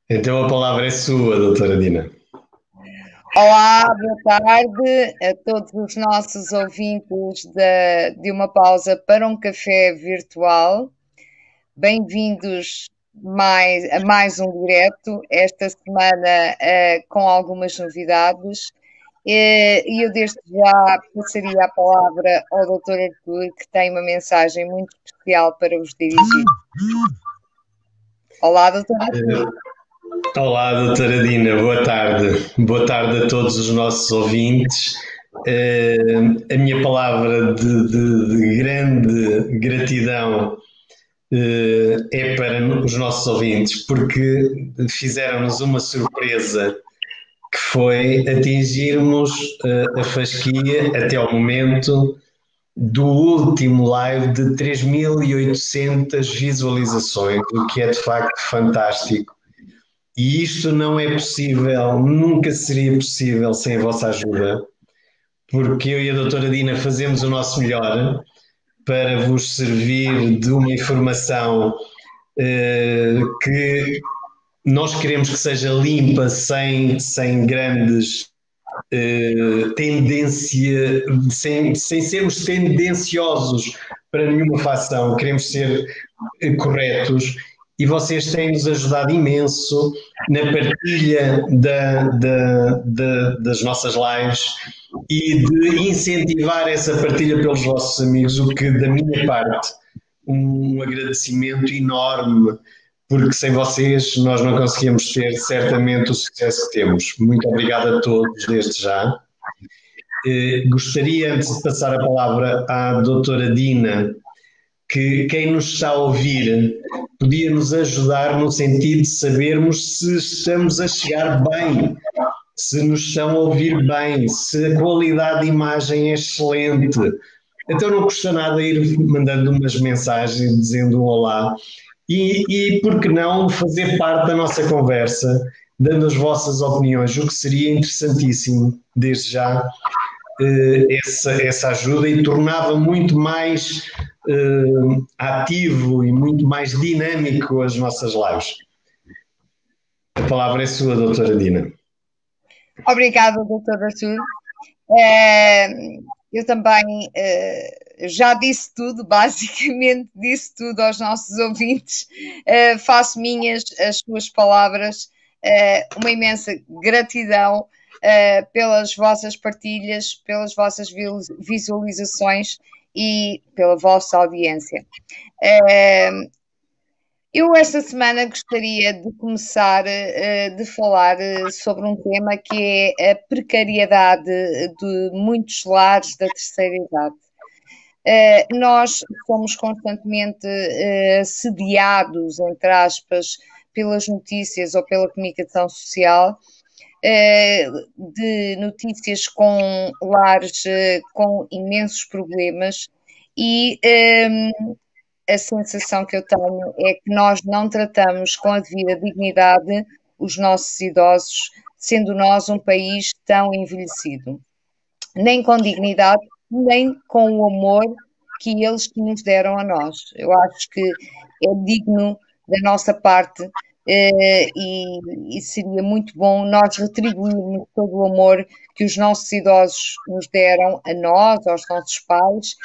Então a palavra é sua, doutora Dina. Olá, boa tarde a todos os nossos ouvintes de uma pausa para um café virtual. Bem-vindos a mais um direto, esta semana com algumas novidades. E eu desde já passaria a palavra ao Dr. Artur, que tem uma mensagem muito especial para vos dirigir. Olá, Dr. Artur. Olá, doutora Dina, boa tarde. Boa tarde a todos os nossos ouvintes. A minha palavra de grande gratidão é para os nossos ouvintes, porque fizeram-nos uma surpresa que foi atingirmos a fasquia até ao momento do último live de 3.800 visualizações, o que é de facto fantástico. E isto não é possível, nunca seria possível sem a vossa ajuda, porque eu e a doutora Dina fazemos o nosso melhor para vos servir de uma informação que nós queremos que seja limpa, sem grandes tendência, sem sermos tendenciosos para nenhuma facção, queremos ser corretos e vocês têm-nos ajudado imenso na partilha das nossas lives e de incentivar essa partilha pelos vossos amigos, o que da minha parte um agradecimento enorme, porque sem vocês nós não conseguíamos ter certamente o sucesso que temos. Muito obrigado a todos desde já. Gostaria, antes de passar a palavra à doutora Dina, que quem nos está a ouvir podia nos ajudar no sentido de sabermos se estamos a chegar bem, se nos estão a ouvir bem, se a qualidade de imagem é excelente. Então não custa nada ir mandando umas mensagens dizendo um olá e por que não fazer parte da nossa conversa, dando as vossas opiniões, o que seria interessantíssimo desde já essa ajuda e tornava muito mais ativo e muito mais dinâmico as nossas lives. A palavra é sua, doutora Dina. Obrigada, Dr. Artur. Eh, eu também já disse tudo, basicamente disse tudo aos nossos ouvintes. Faço minhas as suas palavras, uma imensa gratidão pelas vossas partilhas, pelas vossas visualizações e pela vossa audiência. Eu esta semana gostaria de começar de falar sobre um tema que é a precariedade de muitos lares da terceira idade. Nós somos constantemente assediados, entre aspas, pelas notícias ou pela comunicação social, de notícias com lares com imensos problemas e a sensação que eu tenho é que nós não tratamos com a devida dignidade os nossos idosos, sendo nós um país tão envelhecido. Nem com dignidade, nem com o amor que eles nos deram a nós. Eu acho que é digno da nossa parte e seria muito bom nós retribuirmos todo o amor que os nossos idosos nos deram a nós, aos nossos pais,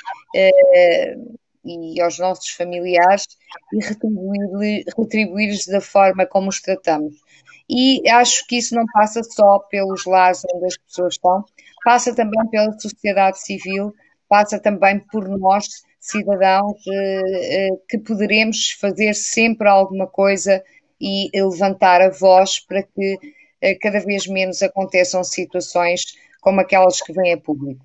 e aos nossos familiares e retribuir-lhes da forma como os tratamos. E acho que isso não passa só pelos lares onde as pessoas estão, passa também pela sociedade civil, passa também por nós, cidadãos, que poderemos fazer sempre alguma coisa e levantar a voz para que cada vez menos aconteçam situações como aquelas que vêm a público.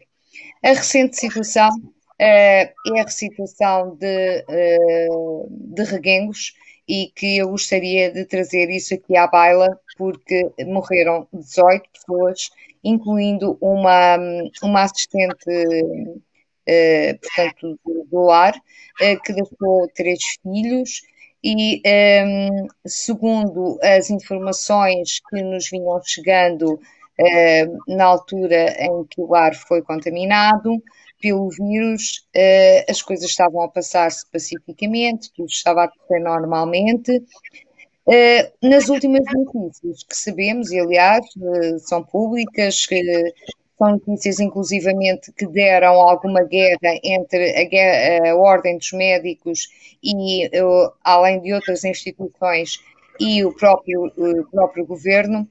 A recente situação é a situação de Reguengos e que eu gostaria de trazer isso aqui à baila porque morreram 18 pessoas, incluindo uma assistente, portanto, do lar, que deixou 3 filhos e, segundo as informações que nos vinham chegando na altura em que o lar foi contaminado pelo vírus, as coisas estavam a passar-se pacificamente, tudo estava a correr normalmente, Nas últimas notícias que sabemos, e aliás são públicas, são notícias inclusivamente que deram alguma guerra entre a Ordem dos Médicos e, além de outras instituições, e o próprio governo.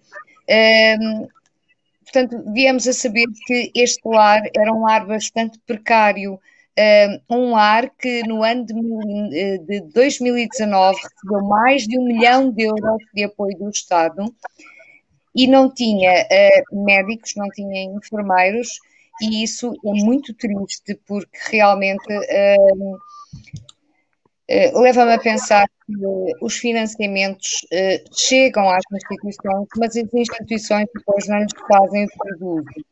Portanto, viemos a saber que este lar era um lar bastante precário, um lar que no ano de 2019 recebeu mais de 1 milhão de euros de apoio do Estado e não tinha médicos, não tinha enfermeiros, e isso é muito triste porque realmente leva-me a pensar que os financiamentos chegam às instituições, mas as instituições depois não lhes fazem o devido uso.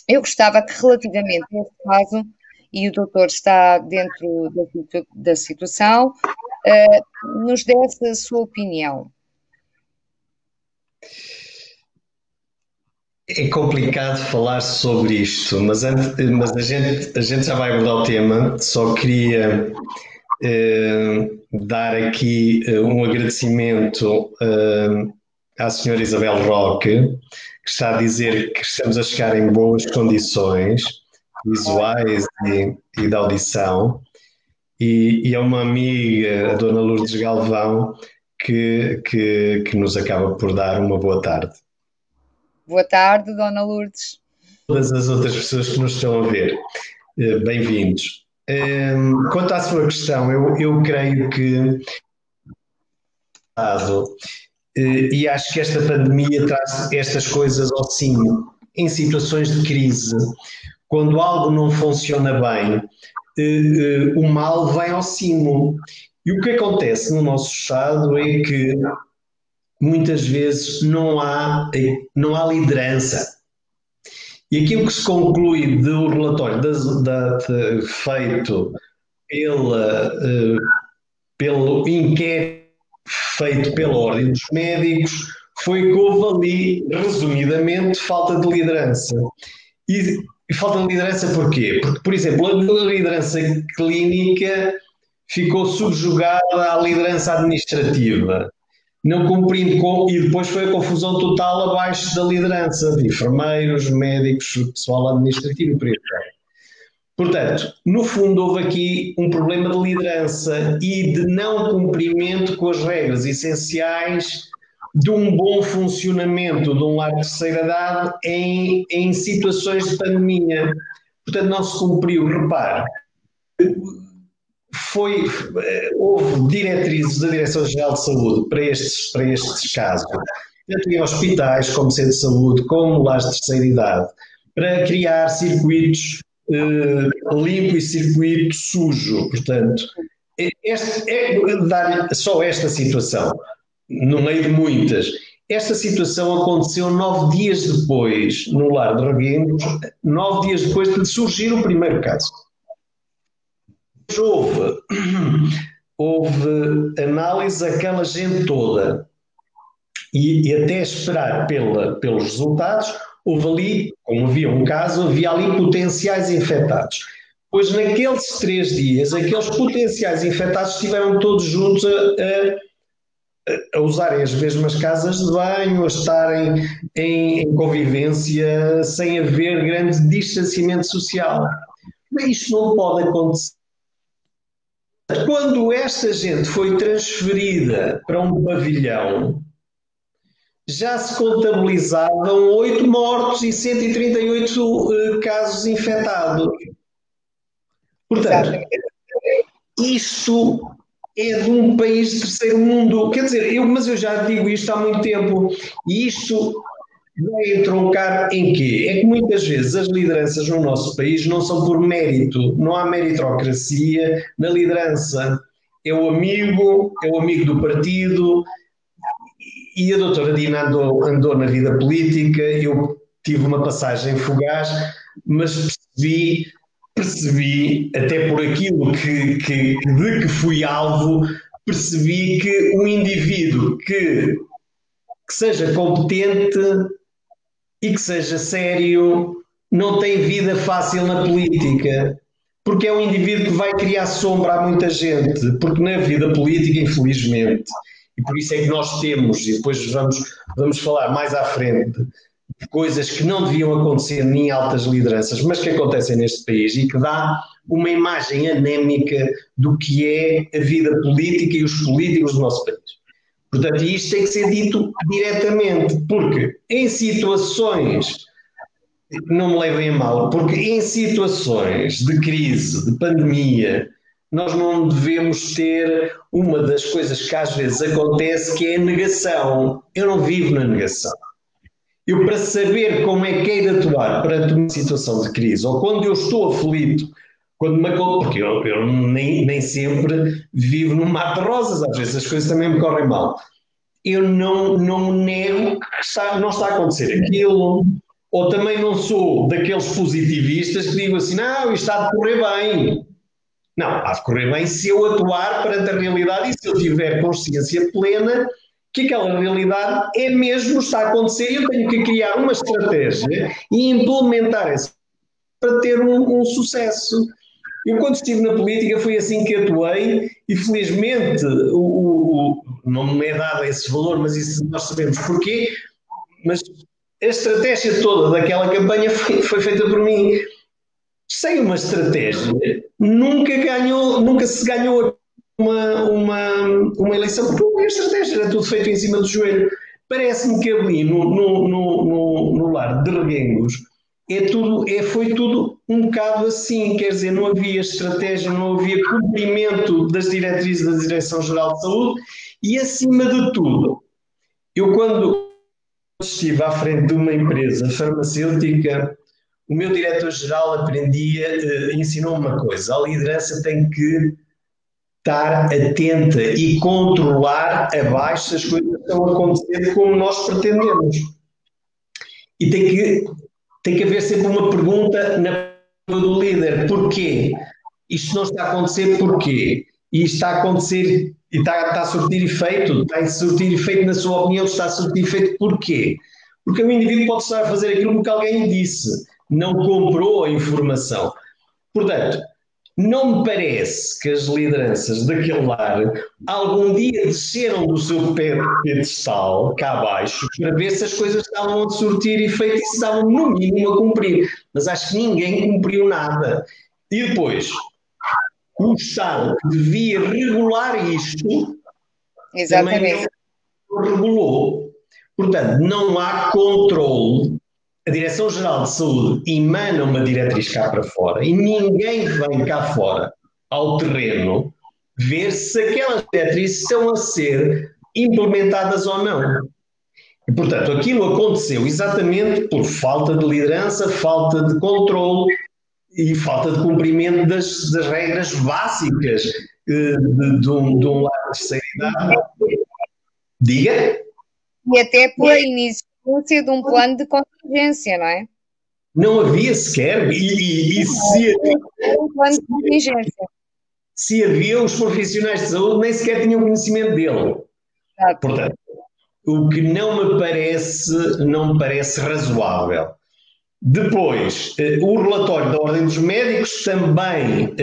Eu gostava que, relativamente a este caso, e o doutor está dentro da situação, nos desse a sua opinião. É complicado falar sobre isto, mas a gente já vai abordar o tema. Só queria dar aqui um agradecimento à senhora Isabel Roque, que está a dizer que estamos a chegar em boas condições visuais e de audição, e é uma amiga, a dona Lourdes Galvão, que nos acaba por dar uma boa tarde. Boa tarde, dona Lourdes. Todas as outras pessoas que nos estão a ver, bem-vindos. Quanto à sua questão, eu creio que e acho que esta pandemia traz estas coisas ao cimo. Em situações de crise, quando algo não funciona bem, o mal vem ao cimo. E o que acontece no nosso Estado é que muitas vezes não há liderança. E aquilo que se conclui do relatório feito pelo inquérito feito pela Ordem dos Médicos foi que houve ali, resumidamente, falta de liderança. E falta de liderança porquê? Porque, por exemplo, a liderança clínica ficou subjugada à liderança administrativa, não cumprindo e depois foi a confusão total abaixo da liderança de enfermeiros, médicos, pessoal administrativo e por aí fora. Portanto, no fundo houve aqui um problema de liderança e de não cumprimento com as regras essenciais de um bom funcionamento de um lar de terceira idade em situações de pandemia. Portanto, não se cumpriu. Repare, houve diretrizes da Direção-Geral de Saúde para estes casos, tanto em hospitais, como centros de saúde, como lares de terceira idade, para criar circuitos limpo e circuito sujo. Portanto, dar só esta situação, no meio de muitas. Esta situação aconteceu 9 dias depois, no lar de Reguengos, 9 dias depois de surgir o primeiro caso. Houve análise daquela gente toda e até esperar pelos resultados, houve ali, como havia um caso, havia ali potenciais infectados. Pois naqueles 3 dias, aqueles potenciais infectados estiveram todos juntos a usarem as mesmas casas de banho, a estarem em convivência sem haver grande distanciamento social. Mas isto não pode acontecer. Quando esta gente foi transferida para um pavilhão, já se contabilizavam 8 mortos e 138 casos infectados. Portanto, isto é de um país de terceiro mundo. Quer dizer, mas eu já digo isto há muito tempo. E isto vai entroncar em quê? É que muitas vezes as lideranças no nosso país não são por mérito. Não há meritocracia na liderança. É o amigo do partido. E a doutora Dina andou na vida política. Eu tive uma passagem fugaz, mas percebi, até por aquilo de que fui alvo, percebi que um indivíduo que seja competente e que seja sério não tem vida fácil na política, porque é um indivíduo que vai criar sombra a muita gente, porque na vida política, infelizmente, e por isso é que nós temos, e depois vamos falar mais à frente, de coisas que não deviam acontecer nem em altas lideranças, mas que acontecem neste país e que dá uma imagem anémica do que é a vida política e os políticos do nosso país. Portanto, isto tem que ser dito diretamente, porque em situações, não me levem a mal, porque em situações de crise, de pandemia, nós não devemos ter uma das coisas que às vezes acontece, que é a negação. Eu não vivo na negação. Eu, para saber como é que hei de atuar perante uma situação de crise, ou quando eu estou aflito, porque eu nem sempre vivo num mar de rosas, às vezes as coisas também me correm mal. Eu não nego que não está a acontecer aquilo, ou também não sou daqueles positivistas que digam assim, não, isto está a correr bem. Não, há de correr bem se eu atuar perante a realidade e se eu tiver consciência plena que aquela realidade é mesmo, está a acontecer, e eu tenho que criar uma estratégia e implementar essa para ter um sucesso. Eu, quando estive na política, foi assim que atuei e, felizmente, não me é dado esse valor, mas isso nós sabemos porquê, mas a estratégia toda daquela campanha foi feita por mim. Sem uma estratégia, nunca se ganhou uma eleição, porque não havia estratégia, era tudo feito em cima do joelho. Parece-me que ali no lar de Reguengos foi tudo um bocado assim, quer dizer, não havia estratégia, não havia cumprimento das diretrizes da Direção-Geral de Saúde e, acima de tudo, eu quando estive à frente de uma empresa farmacêutica, o meu diretor-geral ensinou-me uma coisa: a liderança tem que estar atenta e controlar abaixo as coisas que estão a acontecer como nós pretendemos. E tem que haver sempre uma pergunta na do líder: porquê? Isto não está a acontecer, porquê? E isto está a acontecer e está a surtir efeito? Está a surtir efeito, na sua opinião, está a surtir efeito, porquê? Porque o indivíduo pode estar a fazer aquilo porque alguém lhe disse, não comprou a informação. Portanto, não me parece que as lideranças daquele lar algum dia desceram do seu pedestal cá abaixo para ver se as coisas estavam a surtir efeito e se estavam no mínimo a cumprir. Mas acho que ninguém cumpriu nada. E depois, o Estado que devia regular isto também não regulou. Portanto, não há controle. A Direção-Geral de Saúde emana uma diretriz cá para fora e ninguém vem cá fora ao terreno ver se aquelas diretrizes estão a ser implementadas ou não. E, portanto, aquilo aconteceu exatamente por falta de liderança, falta de controle e falta de cumprimento das regras básicas de um lar de terceira idade. Diga? E até pela inexistência de um plano de contingência, não é? Não havia sequer, e se havia um plano de contingência. Se havia, os profissionais de saúde nem sequer tinham conhecimento dele. Exato. Portanto, o que não me parece razoável. Depois, o relatório da Ordem dos Médicos também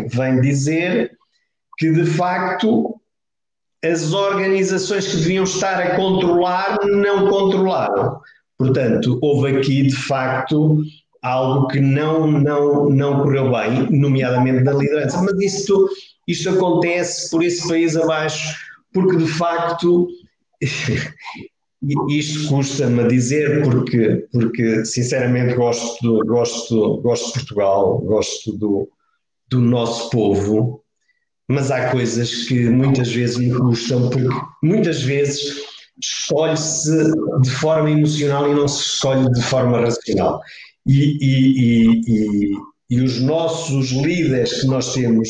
vem dizer que, de facto, as organizações que deviam estar a controlar não controlaram. Portanto, houve aqui, de facto, algo que não correu bem, nomeadamente da liderança. Mas isto acontece por esse país abaixo, porque, de facto, isto custa-me a dizer, porque sinceramente gosto de Portugal, gosto do nosso povo, mas há coisas que muitas vezes me custam, porque muitas vezes escolhe-se de forma emocional e não se escolhe de forma racional. E os nossos líderes que nós temos,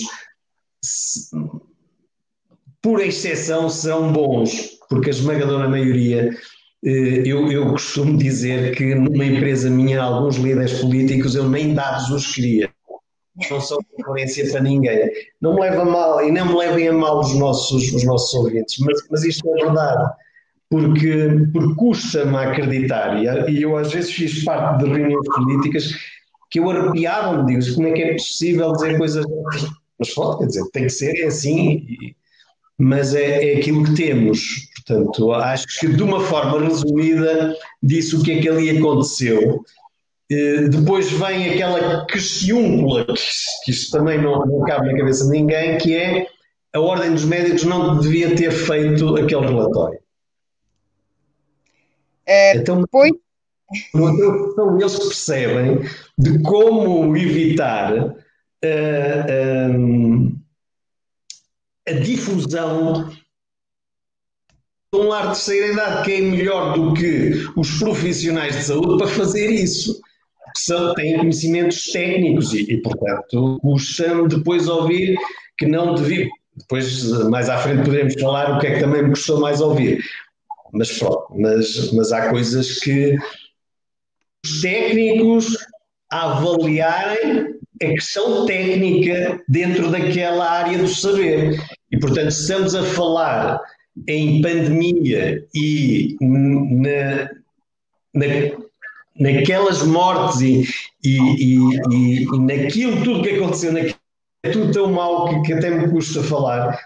por exceção, são bons, porque a esmagadora maioria, eu costumo dizer que numa empresa minha, alguns líderes políticos, eu nem dados os queria. Não são referência para ninguém. Não me leva a mal, e não me levem a mal os nossos ouvintes, mas isto é verdade, porque custa-me acreditar, e eu às vezes fiz parte de reuniões políticas que eu arrepiava-me, digo, como é que é possível dizer coisas assim? Mas pode, quer dizer, tem que ser, é assim, mas é aquilo que temos. Portanto, acho que de uma forma resumida disse o que é que ali aconteceu. Depois vem aquela questiúncula, que isto também não cabe na cabeça de ninguém, que é a Ordem dos Médicos não devia ter feito aquele relatório. Então, Pois, são eles que percebem de como evitar a difusão de um lar de terceira idade, que é melhor do que os profissionais de saúde para fazer isso. Têm conhecimentos técnicos portanto, custa-me depois ouvir que não devia. Depois, mais à frente, poderemos falar o que é que também me custou mais ouvir. Mas pronto, mas há coisas que os técnicos a avaliarem a questão técnica dentro daquela área do saber. E, portanto, se estamos a falar em pandemia e naquelas mortes e naquilo tudo que aconteceu, é tudo tão mau que até me custa falar,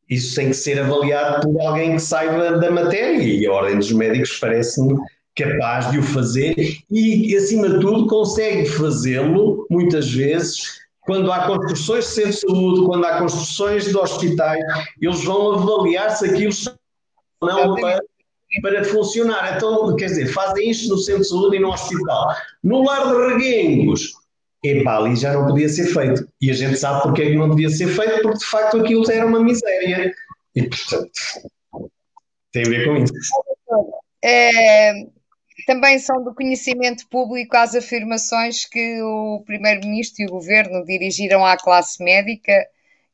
isso tem que ser avaliado por alguém que saiba da matéria, e a Ordem dos Médicos parece-me capaz de o fazer e, acima de tudo, consegue fazê-lo, muitas vezes, quando há construções de centros de saúde, quando há construções de hospitais, eles vão avaliar se aquilo está ou não para funcionar. Então, quer dizer, fazem isto no centro de saúde e no hospital. No lar de Reguengos, ali já não podia ser feito. E a gente sabe porque é que não devia ser feito, porque de facto aquilo era uma miséria. E, portanto, tem a ver com isso. também são do conhecimento público as afirmações que o Primeiro-Ministro e o Governo dirigiram à classe médica.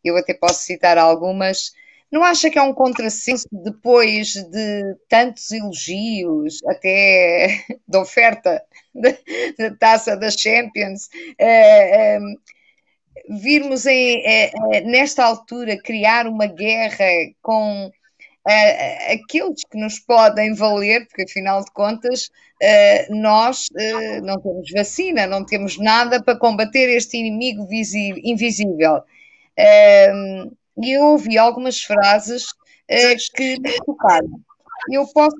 Eu até posso citar algumas. Não acha que é um contrassenso depois de tantos elogios, até da oferta da taça da Champions, virmos nesta altura criar uma guerra com aqueles que nos podem valer, porque afinal de contas nós não temos vacina, não temos nada para combater este inimigo invisível. E eu ouvi algumas frases que me tocaram. Eu posso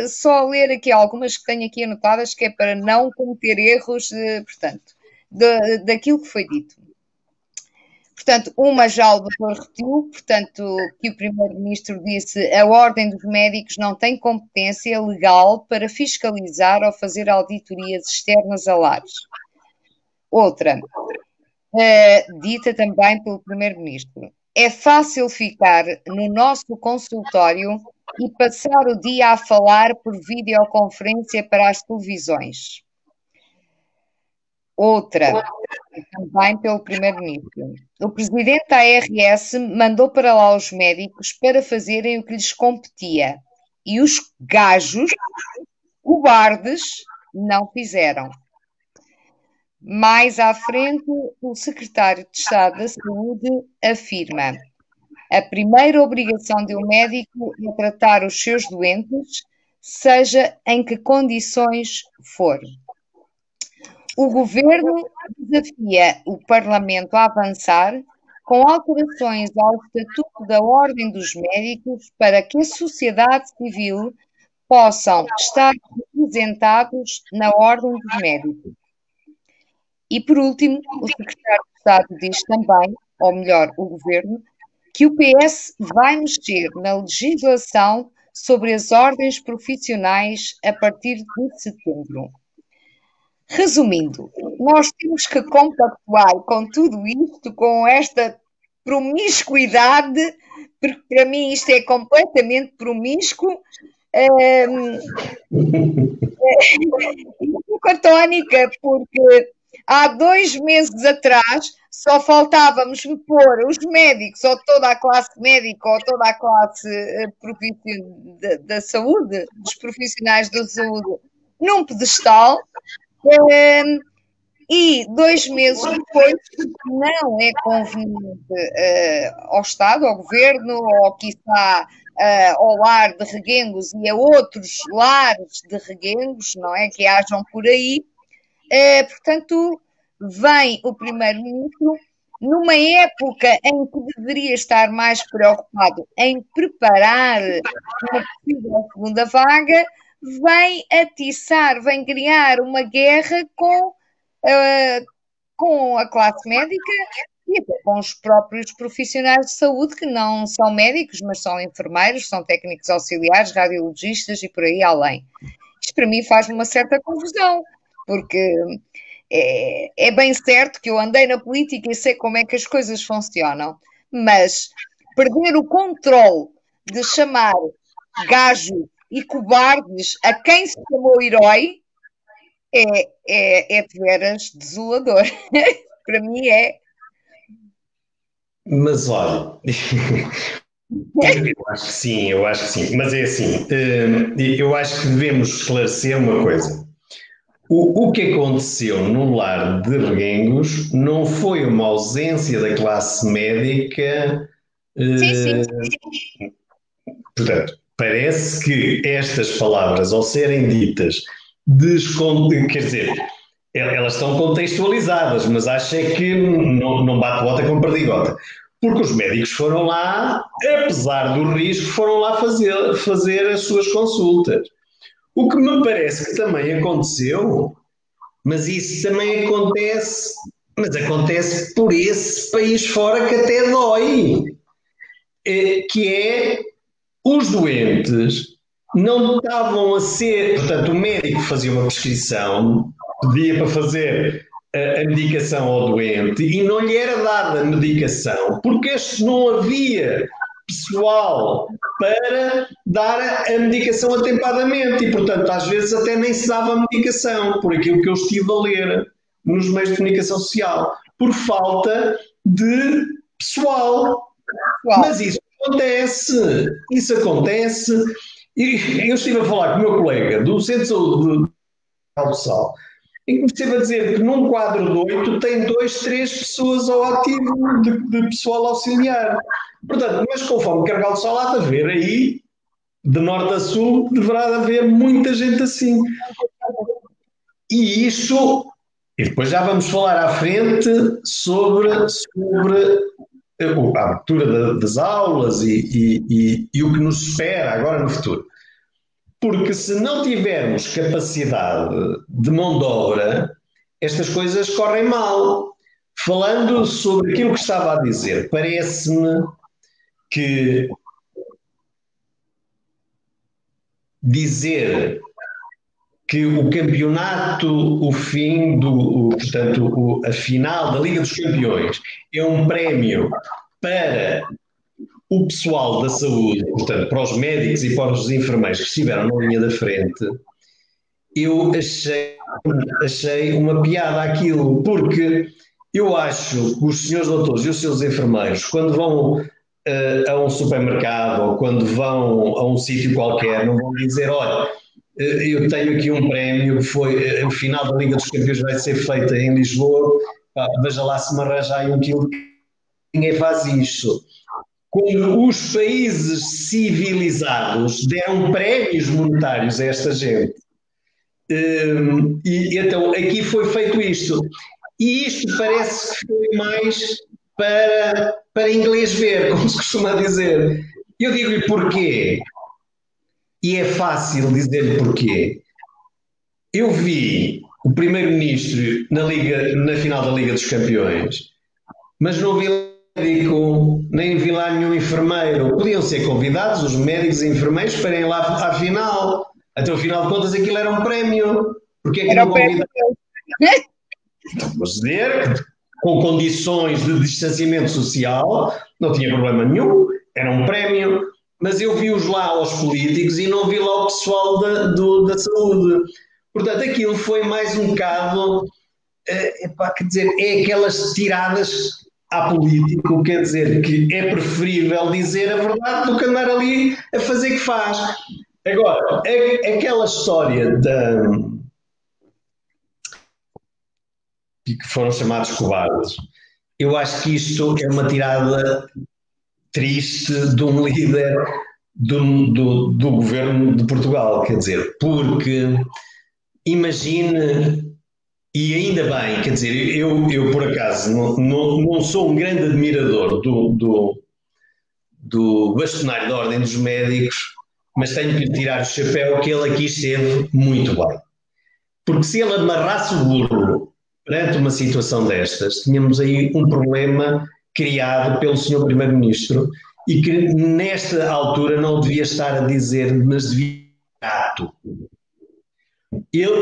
só ler aqui algumas que tenho aqui anotadas, que é para não cometer erros, portanto, daquilo que foi dito. Portanto, uma já o doutor repetiu, portanto, que o Primeiro-Ministro disse a Ordem dos Médicos não tem competência legal para fiscalizar ou fazer auditorias externas a lares. Outra, dita também pelo Primeiro-Ministro, é fácil ficar no nosso consultório e passar o dia a falar por videoconferência para as televisões. Outra, também pelo Primeiro-Ministro. O Presidente da ARS mandou para lá os médicos para fazerem o que lhes competia. E os gajos, cobardes, não fizeram. Mais à frente, o Secretário de Estado da Saúde afirma: a primeira obrigação de um médico é tratar os seus doentes, seja em que condições for. O Governo desafia o Parlamento a avançar com alterações ao Estatuto da Ordem dos Médicos para que a sociedade civil possam estar representados na Ordem dos Médicos. E, por último, o Secretário de Estado diz também, ou melhor, o Governo, que o PS vai mexer na legislação sobre as ordens profissionais a partir de setembro. Resumindo, nós temos que compactuar com tudo isto, com esta promiscuidade, porque para mim isto é completamente promíscuo, tónica, porque há 2 meses atrás só faltávamos pôr os médicos, ou toda a classe médica, ou toda a classe da saúde, dos profissionais da saúde, num pedestal. E 2 meses depois, não é conveniente ao Estado, ao Governo, ou quiçá ao lar de Reguengos e a outros lares de Reguengos, não é, que hajam por aí, portanto, vem o Primeiro-Ministro numa época em que deveria estar mais preocupado em preparar uma possível segunda vaga, vem atiçar, vem criar uma guerra com a classe médica e até com os próprios profissionais de saúde, que não são médicos, mas são enfermeiros, são técnicos auxiliares, radiologistas e por aí além. Isto para mim faz-me uma certa confusão, porque é bem certo que eu andei na política e sei como é que as coisas funcionam, mas perder o controle de chamar gajos e cobardes a quem se chamou herói é de veras desolador. Para mim é. Mas olha, eu acho que sim, eu acho que sim. Mas é assim, eu acho que devemos esclarecer uma coisa. O que aconteceu no lar de Reguengos não foi uma ausência da classe médica. Sim, sim. Portanto, parece que estas palavras, ao serem ditas, quer dizer, elas estão contextualizadas, mas acho é que não bate bota com perdigota. Porque os médicos foram lá, apesar do risco, foram lá fazer as suas consultas. O que me parece que também aconteceu, mas isso também acontece, mas acontece por esse país fora que até dói, que é os doentes não estavam a ser, portanto, o médico fazia uma prescrição, pedia para fazer a medicação ao doente e não lhe era dada a medicação porque não havia pessoal para dar a medicação atempadamente e, portanto, às vezes até nem se dava a medicação, por aquilo que eu estive a ler nos meios de comunicação social, por falta de pessoal. Mas isso acontece, e eu estive a falar com o meu colega do Centro de Saúde de Calçal, e comecei a dizer que num quadro de 8 tem 2, 3 pessoas ao ativo de pessoal auxiliar. Portanto, mas conforme Carregal do Sal há de haver aí, de norte a sul, deverá haver muita gente assim. E depois já vamos falar à frente sobre a abertura das aulas e o que nos espera agora no futuro. Porque se não tivermos capacidade de mão de obra, estas coisas correm mal. Falando sobre aquilo que estava a dizer, parece-me que dizer que o campeonato, portanto, a final da Liga dos Campeões é um prémio para o pessoal da saúde, portanto, para os médicos e para os enfermeiros que estiveram na linha da frente, eu achei uma piada aquilo, porque eu acho que os senhores doutores e os seus enfermeiros, quando vão a um supermercado ou quando vão a um sítio qualquer, não vão dizer, olha, eu tenho aqui um prémio, foi o final da Liga dos Campeões vai ser feita em Lisboa, veja lá se me arranja aí 1 quilo. Ninguém faz isso. Como os países civilizados deram prémios monetários a esta gente. E então aqui foi feito isto. E isto parece que foi mais para inglês ver, como se costuma dizer. Eu digo-lhe porquê. E é fácil dizer-lhe porquê. Eu vi o primeiro-ministro na final da Liga dos Campeões, mas não vi médico, nem vi lá nenhum enfermeiro. Podiam ser convidados os médicos e enfermeiros para irem lá à final. Até o final de contas aquilo era um prémio. Porquê é que não convidaram? Então, vou dizer que com condições de distanciamento social não tinha problema nenhum, era um prémio, mas eu vi-os lá aos políticos e não vi lá o pessoal da saúde. Portanto, aquilo foi mais um bocado, quer dizer, é aquelas tiradas à político, quer dizer, que é preferível dizer a verdade do que andar ali a fazer que faz. Agora, aquela história que foram chamados cobardes, eu acho que isto é uma tirada triste de um líder do governo de Portugal, quer dizer, porque imagine E ainda bem, quer dizer, eu por acaso não sou um grande admirador do bastonário da Ordem dos Médicos, mas tenho que lhe tirar o chapéu que ele aqui esteve muito bem. Porque se ele amarrasse o burro perante uma situação destas, tínhamos aí um problema criado pelo Sr. Primeiro-Ministro e que nesta altura não devia estar a dizer, mas devia ato.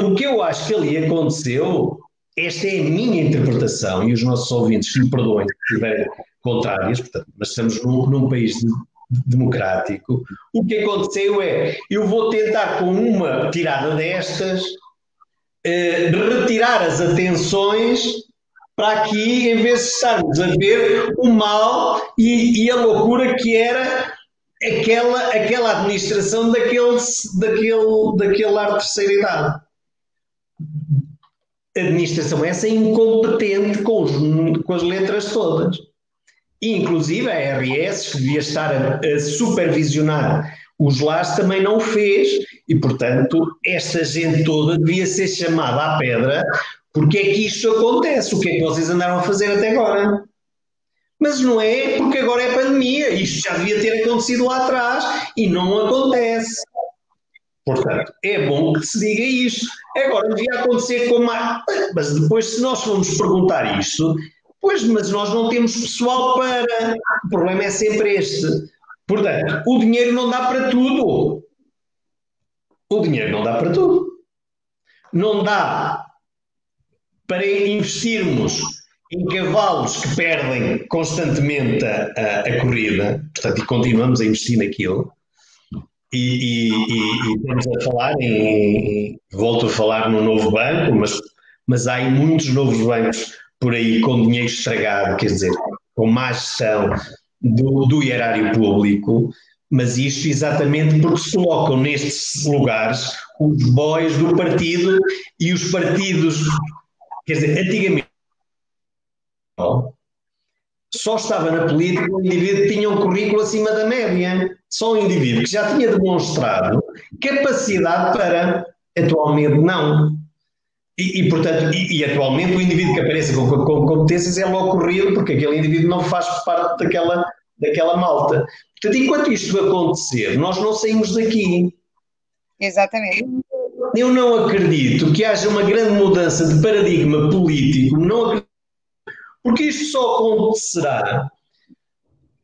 O que eu acho que ali aconteceu, esta é a minha interpretação, e os nossos ouvintes que me perdoem se estiverem contrários, portanto, mas estamos num país democrático, o que aconteceu é, eu vou tentar com uma tirada destas, retirar as atenções para aqui, em vez de estarmos a ver o mal e a loucura que era aquela administração daquele lar de terceira idade. Administração essa incompetente com as letras todas. E, inclusive, a ARS, que devia estar a supervisionar os lares, também não o fez. E, portanto, esta gente toda devia ser chamada à pedra. Porque é que isto acontece? O que é que vocês andaram a fazer até agora? Mas não é porque agora é pandemia. Isto já devia ter acontecido lá atrás e não acontece. Portanto, é bom que se diga isto. Agora, devia acontecer como mas depois, se nós formos perguntar isto, pois, mas nós não temos pessoal para... O problema é sempre este. Portanto, o dinheiro não dá para tudo. O dinheiro não dá para tudo. Não dá para investirmos em cavalos que perdem constantemente a corrida, portanto, e continuamos a investir naquilo. E estamos a falar volto a falar no novo banco, mas há muitos novos bancos por aí com dinheiro estragado, quer dizer, com má gestão do erário público, mas isto exatamente porque se colocam nestes lugares os bois do partido e os partidos, quer dizer, antigamente só estava na política um indivíduo que tinha um currículo acima da média. Só um indivíduo que já tinha demonstrado capacidade para, atualmente não. Portanto, atualmente o indivíduo que aparece com competências é logo corrido porque aquele indivíduo não faz parte daquela malta. Portanto, enquanto isto acontecer, nós não saímos daqui. Exatamente. Eu não acredito que haja uma grande mudança de paradigma político, não acredito, porque isto só acontecerá,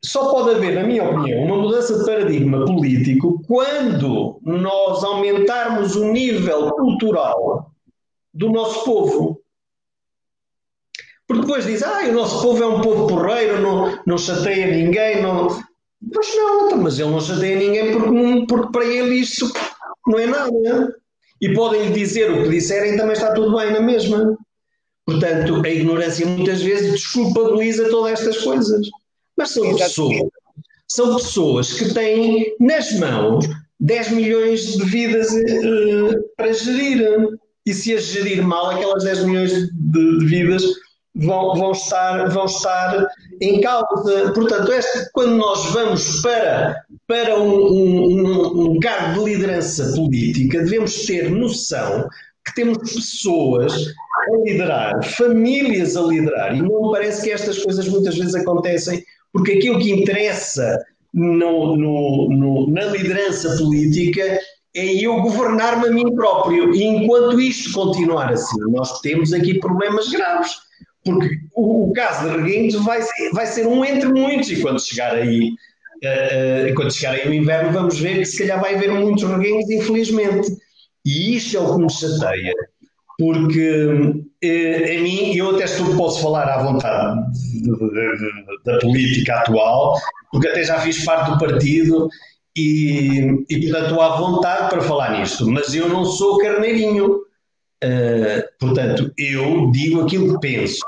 só pode haver, na minha opinião, uma mudança de paradigma político quando nós aumentarmos o nível cultural do nosso povo. Porque depois diz, o nosso povo é um povo porreiro, não chateia ninguém, não... Pois não, mas ele não chateia ninguém porque para ele isto não é nada. E podem lhe dizer o que disserem, também está tudo bem na mesma. Portanto, a ignorância muitas vezes desculpabiliza todas estas coisas. Mas são pessoas que têm nas mãos 10 milhões de vidas para gerir. E se as gerir mal, aquelas 10 milhões de vidas vão estar em causa. Portanto, quando nós vamos para um cargo de liderança política, devemos ter noção que temos pessoas a liderar, famílias a liderar, e não me parece que estas coisas muitas vezes acontecem, porque aquilo que interessa na liderança política é eu governar-me a mim próprio, e enquanto isto continuar assim, nós temos aqui problemas graves, porque o caso de Reguengos vai ser um entre muitos, e quando chegar aí o inverno vamos ver que se calhar vai haver muitos Reguengos, infelizmente. E isto é o que me chateia, porque a mim, eu até posso falar à vontade da política atual, porque até já fiz parte do partido e portanto estou à vontade para falar nisto, mas eu não sou carneirinho, portanto eu digo aquilo que penso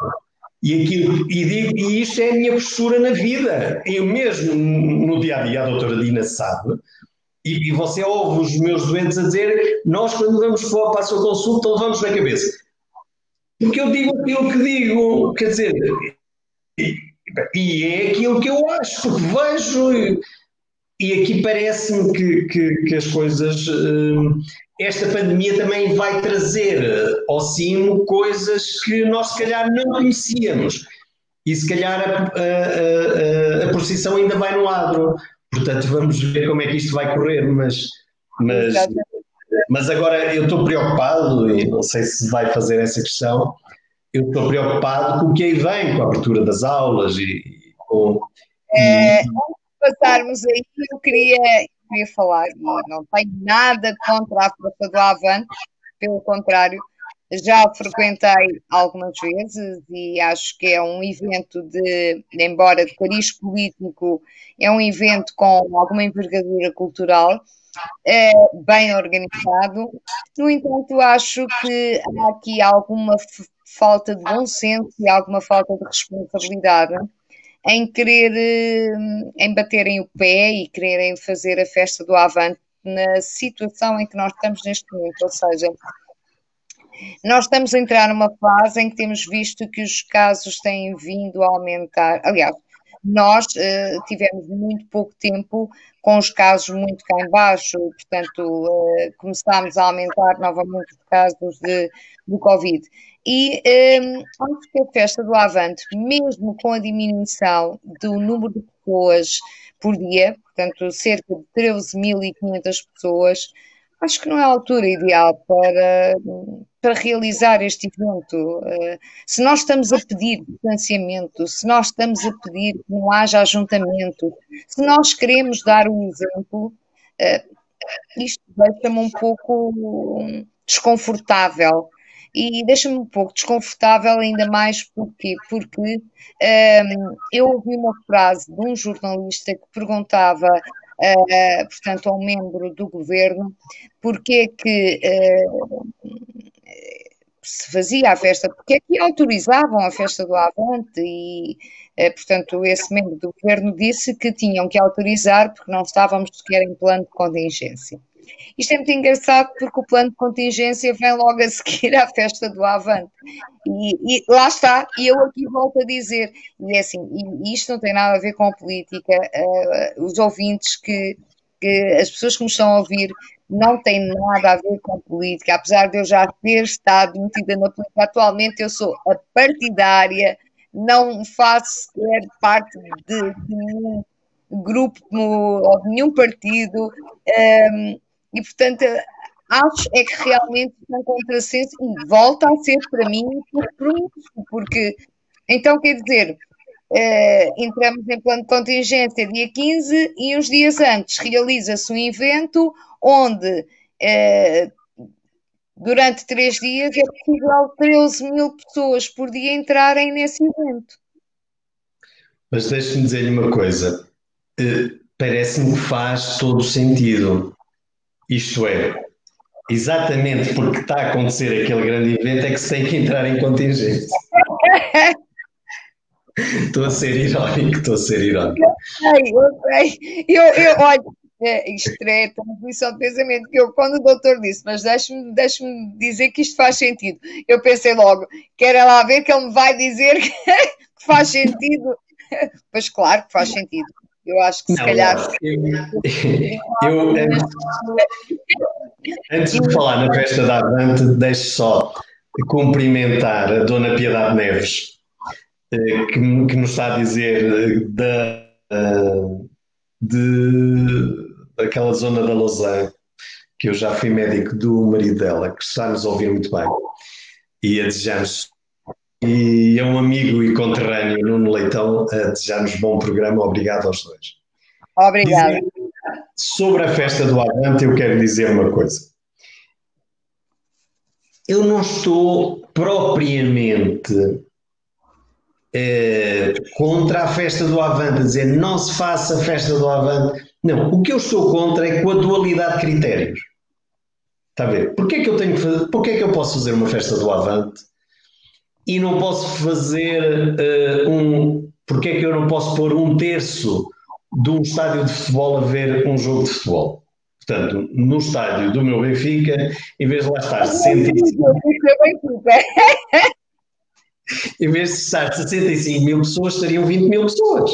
e isto é a minha postura na vida. Eu mesmo no dia-a-dia, a doutora Dina sabe. E você ouve os meus doentes a dizer, nós quando vamos para a sua consulta levamos na cabeça. Porque eu digo aquilo que digo, quer dizer, e é aquilo que eu acho, porque vejo, e aqui parece-me que as coisas esta pandemia também vai trazer ao cimo coisas que nós se calhar não conhecíamos. E se calhar a procissão ainda vai no adro. Portanto, vamos ver como é que isto vai correr, mas, mas agora eu estou preocupado, e não sei se vai fazer essa questão, eu estou preocupado com o que aí vem, com a abertura das aulas e com... Antes de passarmos aí, eu queria falar, e não tenho nada contra a Festa do Avante, pelo contrário, já frequentei algumas vezes e acho que é um evento embora de cariz político, é um evento com alguma envergadura cultural, bem organizado. No entanto, acho que há aqui alguma falta de bom senso e alguma falta de responsabilidade em querer, em baterem o pé e quererem fazer a Festa do Avante na situação em que nós estamos neste momento, ou seja, nós estamos a entrar numa fase em que temos visto que os casos têm vindo a aumentar. Aliás, nós tivemos muito pouco tempo com os casos muito cá em baixo, portanto, começámos a aumentar novamente os casos do Covid. E acho que a Festa do Avante, mesmo com a diminuição do número de pessoas por dia, portanto, cerca de 13.500 pessoas, acho que não é a altura ideal para realizar este evento. Se nós estamos a pedir distanciamento, se nós estamos a pedir que não haja ajuntamento, se nós queremos dar um exemplo, isto deixa-me um pouco desconfortável. E deixa-me um pouco desconfortável ainda mais porque eu ouvi uma frase de um jornalista que perguntava, portanto, a um membro do governo, porque é que se fazia a festa, porque é que autorizavam a Festa do Avante e, portanto, esse membro do governo disse que tinham que autorizar porque não estávamos sequer em plano de contingência. Isto é muito engraçado porque o plano de contingência vem logo a seguir à Festa do Avante. E lá está, e eu aqui volto a dizer, e é assim, e isto não tem nada a ver com a política, os ouvintes as pessoas que me estão a ouvir não têm nada a ver com a política, apesar de eu já ter estado metida na política, atualmente eu sou a partidária, não faço sequer parte de nenhum grupo ou de nenhum partido, e portanto acho é que realmente é um contrassenso e volta a ser para mim porque então quer dizer, entramos em plano de contingência dia 15 e uns dias antes realiza-se um evento onde durante 3 dias é possível 13.000 pessoas por dia entrarem nesse evento. Mas deixe-me dizer-lhe uma coisa, parece-me que faz todo o sentido. Isto é, exatamente porque está a acontecer aquele grande evento é que se tem que entrar em contingência. Estou a ser irónico. Eu sei. Olha, isto é transmissão de pensamento que quando o doutor disse, mas deixe-me dizer que isto faz sentido. Eu pensei logo, quero lá ver que ele me vai dizer que faz sentido. Pois claro que faz sentido. Eu acho que se calhar. Antes de falar na Festa da Avante, deixe só cumprimentar a Dona Piedade Neves, que nos está a dizer daquela zona da Lausanne, que eu já fui médico do marido dela, que está a nos ouvir muito bem, e a desejar-nos. E é um amigo e conterrâneo, Nuno Leitão, a desejar-nos bom programa. Obrigado aos dois. Obrigada. Sobre a Festa do Avante, eu quero dizer uma coisa. Eu não estou propriamente contra a Festa do Avante, a dizer não se faça a Festa do Avante. Não, o que eu estou contra é com a dualidade de critérios. Está a ver? Porquê é que eu posso fazer uma Festa do Avante e não posso fazer porque é que eu não posso pôr 1/3 de um estádio de futebol a ver um jogo de futebol? Portanto, no estádio do meu Benfica, em vez de lá estar 65 em vez de estar 65.000 pessoas, estariam 20.000 pessoas.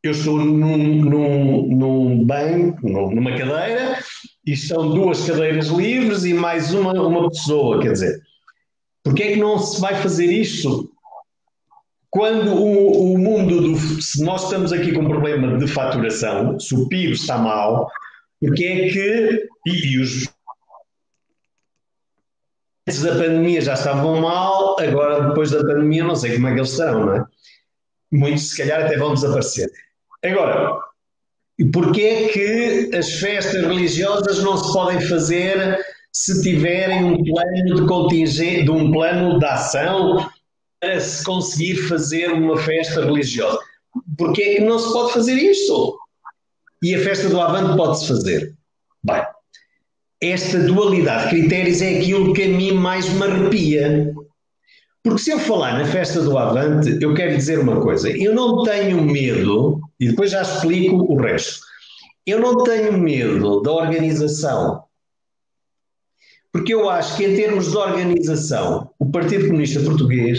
Eu estou num banco, numa cadeira, e estão duas cadeiras livres e mais uma pessoa, quer dizer, porque é que não se vai fazer isto? Quando o mundo se nós estamos aqui com um problema de faturação, se o PIB está mal, porque é que, e os antes da pandemia já estavam mal, agora depois da pandemia não sei como é que eles estarão, não é? Muitos se calhar até vão desaparecer. Agora, porquê é que as festas religiosas não se podem fazer se tiverem um plano de contingente, um plano de ação para se conseguir fazer uma festa religiosa? Porquê é que não se pode fazer isto? E a festa do Avante pode-se fazer. Bem, esta dualidade de critérios é aquilo que a mim mais me arrepia. Porque se eu falar na festa do Avante, eu quero dizer uma coisa, eu não tenho medo, e depois já explico o resto, eu não tenho medo da organização, porque eu acho que em termos de organização, o Partido Comunista Português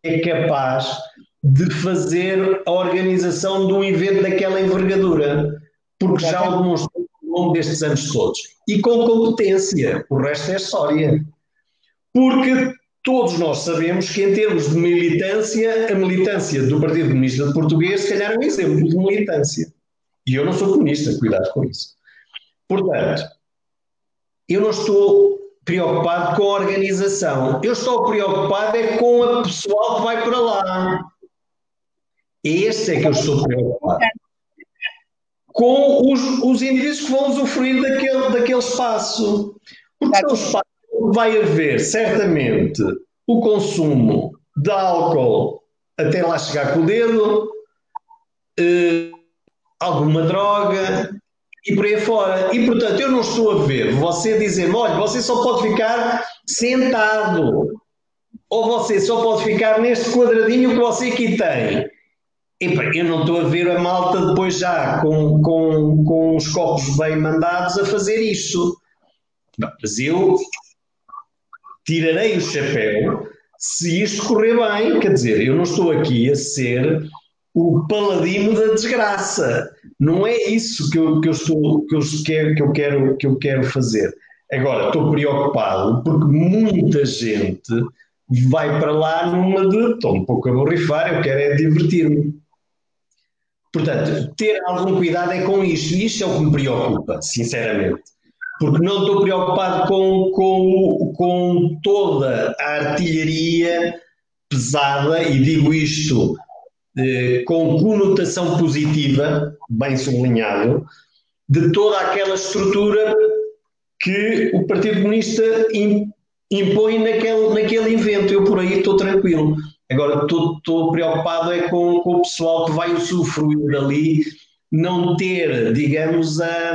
é capaz de fazer a organização de um evento daquela envergadura, porque já o demonstrou ao longo destes anos todos, e com competência, o resto é história. Porque todos nós sabemos que, em termos de militância, a militância do Partido Comunista Português, se calhar, é um exemplo de militância. E eu não sou comunista, cuidado com isso. Portanto, eu não estou preocupado com a organização. Eu estou preocupado é com o pessoal que vai para lá. Este é que eu estou preocupado. Com os indivíduos que vão usufruir daquele espaço. Porque é um espaço vai haver, certamente, o consumo de álcool até lá chegar com o dedo, alguma droga e por aí fora. E, portanto, eu não estou a ver você dizer-me, olha, você só pode ficar sentado ou você só pode ficar neste quadradinho que você aqui tem. Epa, eu não estou a ver a malta depois já com os copos bem mandados a fazer isto. Mas eu tirarei o chapéu se isto correr bem. Quer dizer, eu não estou aqui a ser o paladino da desgraça. Não é isso que eu quero fazer. Agora, estou preocupado porque muita gente vai para lá numa de estou um pouco a borrifar, eu quero é divertir-me. Portanto, ter algum cuidado é com isto. E isto é o que me preocupa, sinceramente. Porque não estou preocupado com toda a artilharia pesada, e digo isto com conotação positiva, bem sublinhado, de toda aquela estrutura que o Partido Comunista impõe naquele evento. Eu por aí estou tranquilo. Agora estou preocupado é com o pessoal que vai usufruir dali, não ter, digamos, a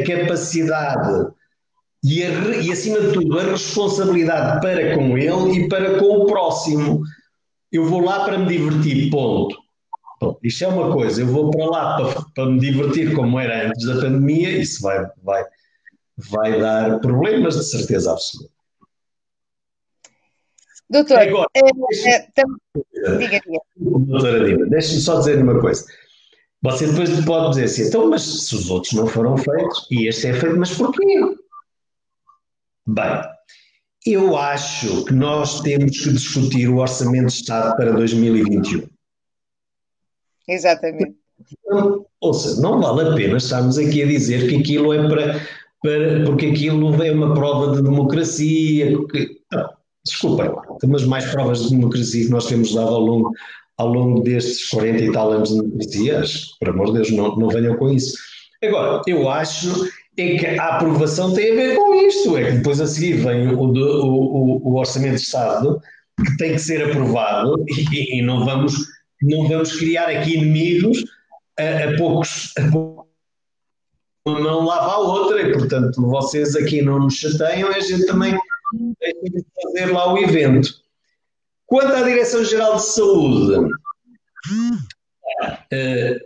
capacidade e, acima de tudo, a responsabilidade para com ele e para com o próximo. Eu vou lá para me divertir, ponto. Bom, isto é uma coisa, eu vou para lá para me divertir como era antes da pandemia, isso vai dar problemas de certeza absoluta. Doutor, agora, diga. Doutora Dina, deixe-me só dizer uma coisa. Você depois pode dizer assim, então, mas se os outros não foram feitos e este é feito, mas porquê? Bem, eu acho que nós temos que discutir o Orçamento de Estado para 2021. Exatamente. Ouça, não vale a pena estarmos aqui a dizer que aquilo é porque aquilo é uma prova de democracia. Desculpem, mas mais provas de democracia que nós temos dado ao longo destes 40 e tal anos de democracia, por amor de Deus, não venham com isso. Agora, eu acho é que a aprovação tem a ver com isto, é que depois a seguir vem o Orçamento de Estado, que tem que ser aprovado, e não vamos criar aqui inimigos a poucos, uma mão lava a outra, e portanto vocês aqui não nos chateiam, a gente também tem que fazer lá o evento. Quanto à Direção-Geral de Saúde,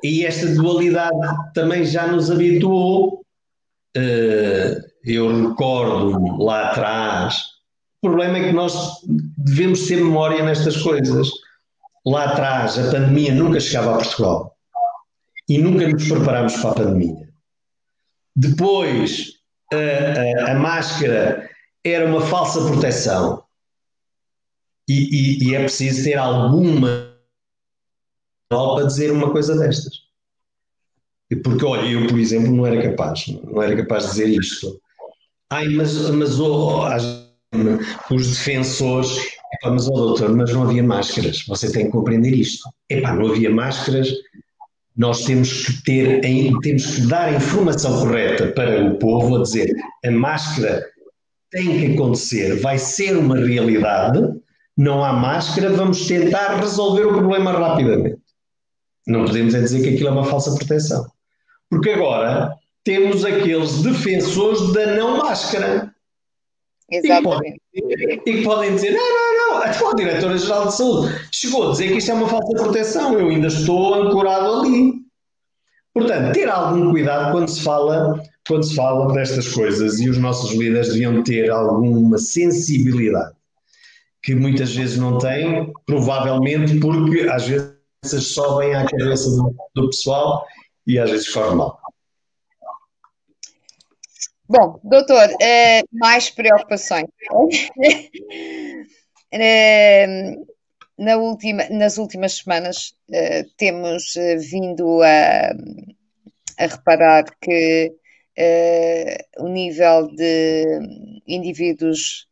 e esta dualidade também já nos habituou, eu recordo lá atrás, o problema é que nós devemos ter memória nestas coisas. Lá atrás a pandemia nunca chegava a Portugal e nunca nos preparámos para a pandemia. Depois, a máscara era uma falsa proteção. E é preciso ter alguma para dizer uma coisa destas. Porque, olha, eu, por exemplo, não era capaz de dizer isto. Os defensores, mas, doutor, mas não havia máscaras, você tem que compreender isto. Não havia máscaras, nós temos que dar a informação correta para o povo, a dizer, a máscara tem que acontecer, vai ser uma realidade, não há máscara, vamos tentar resolver o problema rapidamente. Não podemos dizer que aquilo é uma falsa proteção. Porque agora temos aqueles defensores da não máscara. Exatamente. E que podem dizer, não, a Diretora-Geral de Saúde chegou a dizer que isto é uma falsa proteção, eu ainda estou ancorado ali. Portanto, ter algum cuidado quando se fala destas coisas, e os nossos líderes deviam ter alguma sensibilidade, que muitas vezes não têm, provavelmente porque às vezes sobem à cabeça do pessoal e às vezes corre mal. Bom, doutor, mais preocupações. Nas últimas semanas temos vindo a reparar que o nível de indivíduos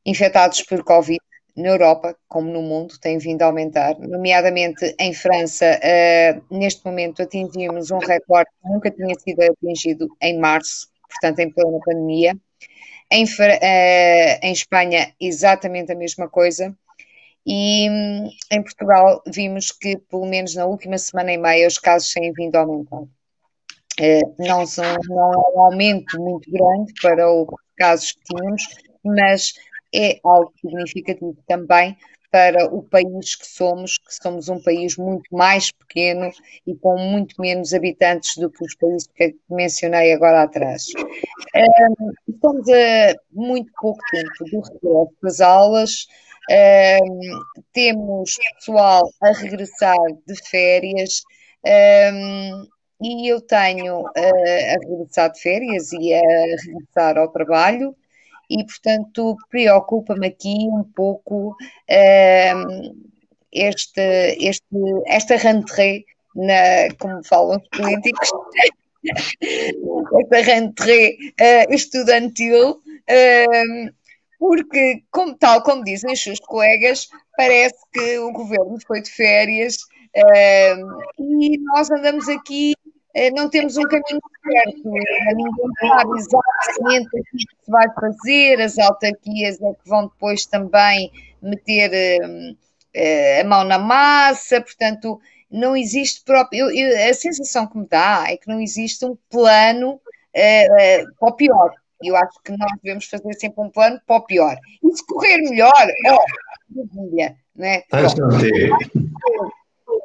infectados por Covid na Europa, como no mundo, tem vindo a aumentar, nomeadamente em França. Neste momento atingimos um recorde que nunca tinha sido atingido em março, portanto em plena pandemia. Em Espanha, exatamente a mesma coisa. E em Portugal vimos que, pelo menos na última semana e meia, os casos têm vindo a aumentar. Não é um aumento muito grande para os casos que tínhamos, mas é algo significativo também para o país que somos um país muito mais pequeno e com muito menos habitantes do que os países que mencionei agora atrás. Estamos a muito pouco tempo do regresso das aulas, temos pessoal a regressar de férias, e eu tenho a regressar de férias e a regressar ao trabalho, e portanto preocupa-me aqui um pouco esta rentrée, como falam os políticos, esta rentrée estudantil, porque, tal como dizem os seus colegas, parece que o governo foi de férias e nós andamos aqui, não temos um caminho certo, ninguém sabe exatamente o que se vai fazer, as autarquias é que vão depois também meter a mão na massa, portanto, não existe a sensação que me dá é que não existe um plano para o pior. Eu acho que nós devemos fazer sempre um plano para o pior. E se correr melhor, maravilha, não é?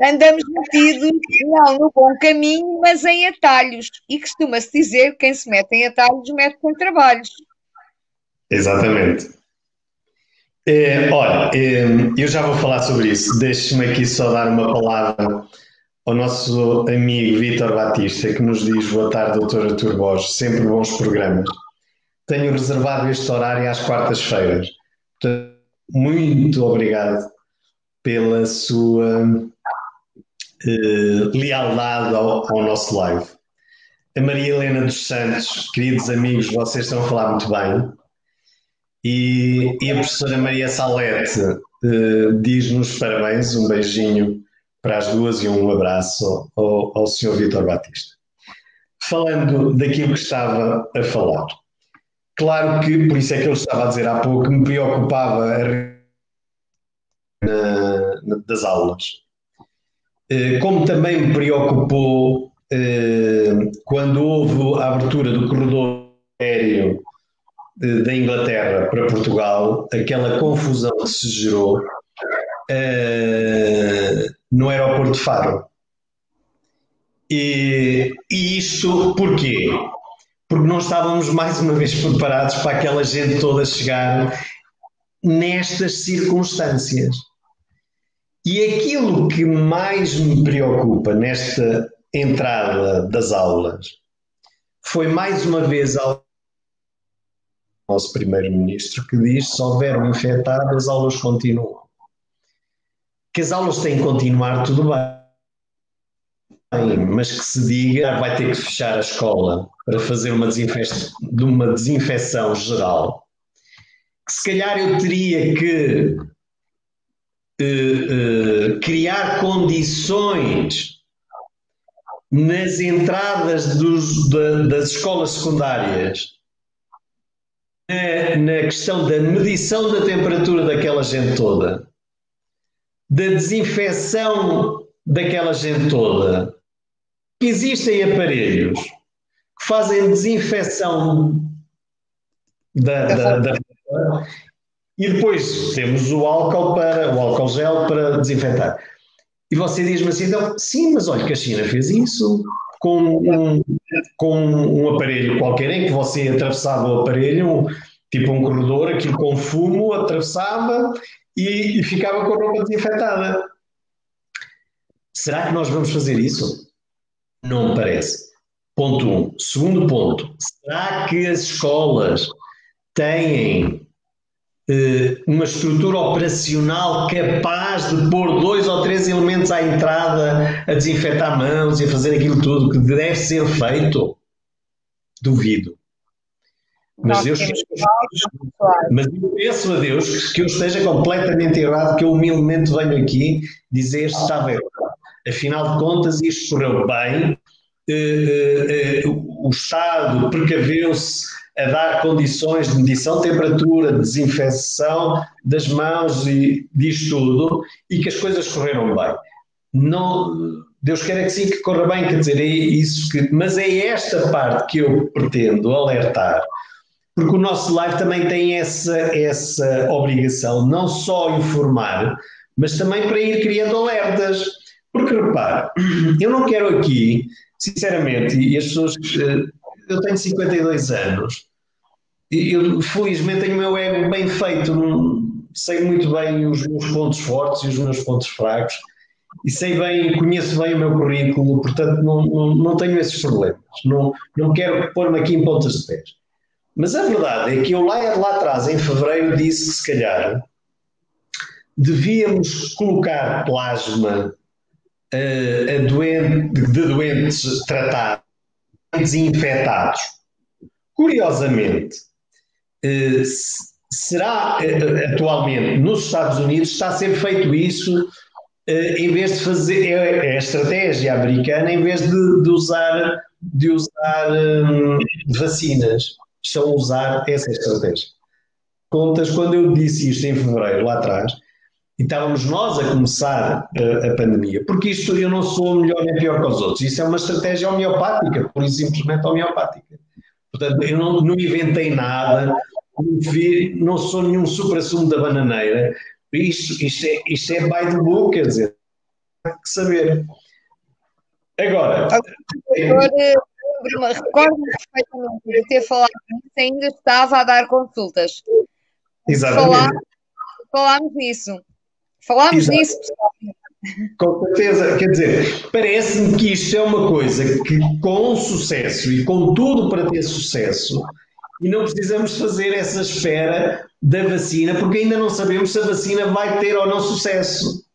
Andamos metidos, não no bom caminho, mas em atalhos. E costuma-se dizer que quem se mete em atalhos mete com trabalhos. Exatamente. Olha, eu já vou falar sobre isso. Deixe-me aqui só dar uma palavra ao nosso amigo Vítor Batista, que nos diz: boa tarde, doutor Artur Borges, sempre bons programas. Tenho reservado este horário às quartas-feiras. Muito obrigado pela sua lealdade ao nosso live. A Maria Helena dos Santos, queridos amigos, vocês estão a falar muito bem. E a professora Maria Salete diz-nos parabéns, um beijinho para as duas e um abraço ao Sr. Vítor Batista. Falando daquilo que estava a falar, claro que, por isso é que eu estava a dizer há pouco, me preocupava das aulas. Como também me preocupou quando houve a abertura do corredor aéreo da Inglaterra para Portugal, aquela confusão que se gerou no aeroporto de Faro. E isto porquê? Porque não estávamos mais uma vez preparados para aquela gente toda chegar nestas circunstâncias. E aquilo que mais me preocupa nesta entrada das aulas foi mais uma vez ao nosso primeiro-ministro que diz: se houver um infectado, as aulas continuam. Que as aulas têm que continuar, tudo bem, mas que se diga vai ter que fechar a escola para fazer uma desinfecção geral. Que se calhar eu teria que criar condições nas entradas das escolas secundárias, na questão da medição da temperatura daquela gente toda, da desinfecção daquela gente toda. Existem aparelhos que fazem desinfecção e depois temos o álcool gel para desinfetar. E você diz-me assim, então, sim, mas olha que a China fez isso com um aparelho qualquer em que você atravessava o aparelho, tipo um corredor, aquilo com fumo, atravessava e ficava com a roupa desinfetada. Será que nós vamos fazer isso? Não me parece. Ponto 1. Segundo ponto, será que as escolas têm uma estrutura operacional capaz de pôr 2 ou 3 elementos à entrada a desinfetar mãos e a fazer aquilo tudo que deve ser feito? Duvido. Mas eu peço a Deus que eu esteja completamente errado, que eu humildemente venho aqui dizer que estava errado. Afinal de contas, isto correu bem, o Estado precaveu-se a dar condições de medição de temperatura, de desinfecção das mãos e disto tudo, e que as coisas correram bem. Não, Deus queira que sim, que corra bem, quer dizer, é isso que... Mas é esta parte que eu pretendo alertar, porque o nosso live também tem essa obrigação, não só informar, mas também para ir criando alertas. Porque, repare, eu não quero aqui, sinceramente, e as pessoas... Eu tenho 52 anos e eu, felizmente, tenho o meu ego bem feito, sei muito bem os meus pontos fortes e os meus pontos fracos e conheço bem o meu currículo, portanto não tenho esses problemas, não quero pôr-me aqui em pontas de pés. Mas a verdade é que eu lá atrás, em fevereiro, disse que se calhar devíamos colocar plasma de doentes tratados, infectados. Curiosamente, será atualmente nos Estados Unidos está a ser feito isso em vez de fazer, é a estratégia americana, em vez de usar vacinas, estão a usar essa estratégia. Contas, quando eu disse isto em fevereiro, lá atrás, e estávamos nós a começar a pandemia, porque isto eu não sou melhor nem pior que os outros, isso é uma estratégia homeopática, por isso simplesmente homeopática. Portanto, eu não inventei nada, não sou nenhum supra-sumo da bananeira, isto é by the book, quer dizer, há que saber. Agora... Recordo-me perfeitamente de ter falado nisso, ainda estava a dar consultas. Exatamente. Falámos nisso. Falámos nisso, pessoal. Com certeza, quer dizer, parece-me que isto é uma coisa que com sucesso e com tudo para ter sucesso, e não precisamos fazer essa espera da vacina, porque ainda não sabemos se a vacina vai ter ou não sucesso.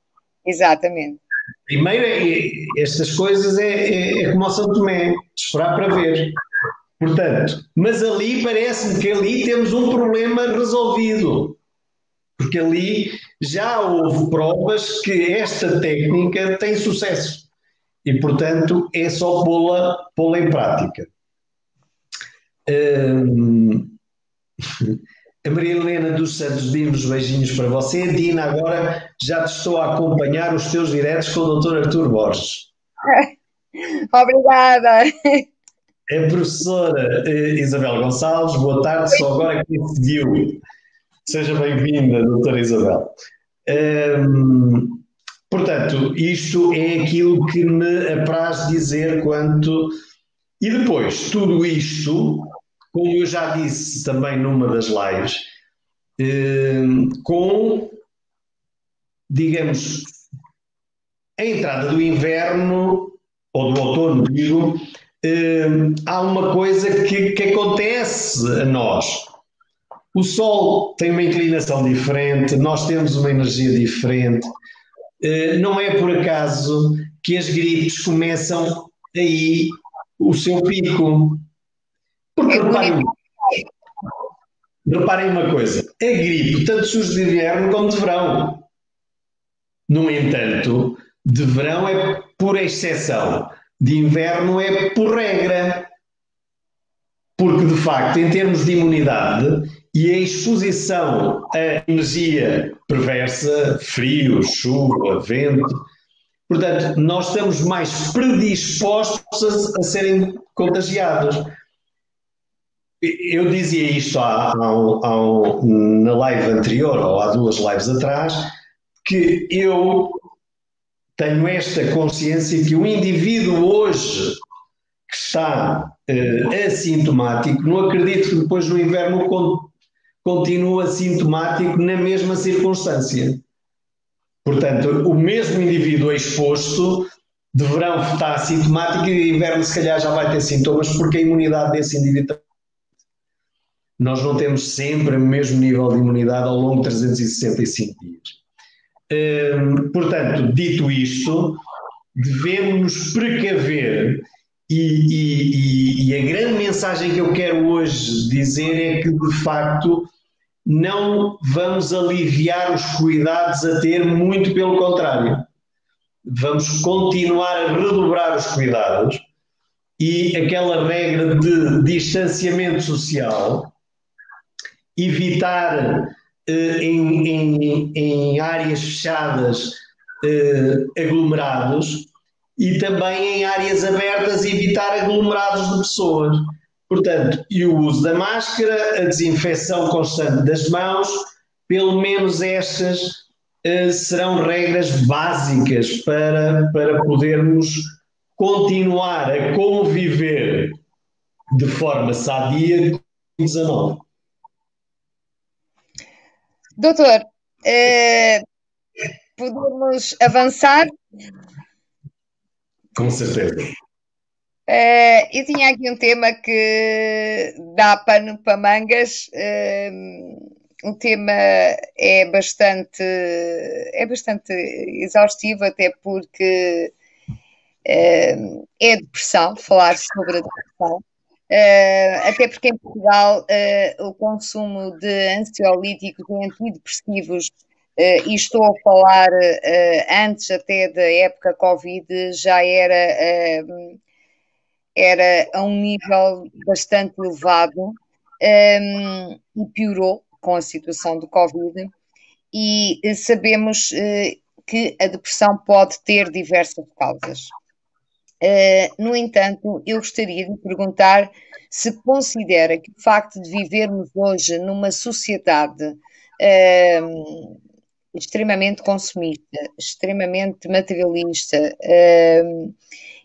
Exatamente. Primeiro, estas coisas é como o São Tomé, esperar para ver. Portanto, mas ali parece-me que ali temos um problema resolvido. Porque ali já houve provas que esta técnica tem sucesso. E, portanto, é só pô-la em prática. A Maria Helena dos Santos diz beijinhos para você. Dina, agora já te estou a acompanhar os teus diretos com o Dr. Artur Borges. Obrigada. A professora Isabel Gonçalves, boa tarde, só agora que decidiu. Seja bem-vinda, doutora Isabel. Portanto, isto é aquilo que me apraz dizer quanto... E depois, tudo isto, como eu já disse também numa das lives, com, digamos, a entrada do inverno, ou do outono, digo, há uma coisa que acontece a nós. O Sol tem uma inclinação diferente, nós temos uma energia diferente. Não é por acaso que as gripes começam aí o seu pico. Porque reparem uma coisa, a gripe tanto surge de inverno como de verão. No entanto, de verão é por exceção, de inverno é por regra. Porque, de facto, em termos de imunidade e a exposição a energia perversa, frio, chuva, vento, portanto, nós estamos mais predispostos a serem contagiados. Eu dizia isto na live anterior, ou há 2 lives atrás, que eu tenho esta consciência que o indivíduo hoje que está assintomático, não acredito que depois no inverno continue assintomático na mesma circunstância. Portanto, o mesmo indivíduo exposto de verão está assintomático e de inverno se calhar já vai ter sintomas porque a imunidade desse indivíduo. Nós não temos sempre o mesmo nível de imunidade ao longo de 365 dias. Portanto, dito isto, devemos nos precaver e a grande mensagem que eu quero hoje dizer é que, de facto, não vamos aliviar os cuidados a ter, muito pelo contrário. Vamos continuar a redobrar os cuidados e aquela regra de distanciamento social, evitar em áreas fechadas aglomerados e também em áreas abertas evitar aglomerados de pessoas. Portanto, e o uso da máscara, a desinfecção constante das mãos, pelo menos estas serão regras básicas para podermos continuar a conviver de forma sadia com o Covid-19. Doutor, podemos avançar? Com certeza. Eu tinha aqui um tema que dá pano para mangas. O tema é bastante exaustivo, até porque é depressão, falar sobre a depressão. Até porque em Portugal o consumo de ansiolíticos e antidepressivos, e estou a falar antes até da época Covid, já era a um nível bastante elevado, e piorou com a situação do Covid, e sabemos que a depressão pode ter diversas causas. No entanto, eu gostaria de perguntar se considera que o facto de vivermos hoje numa sociedade extremamente consumista, extremamente materialista,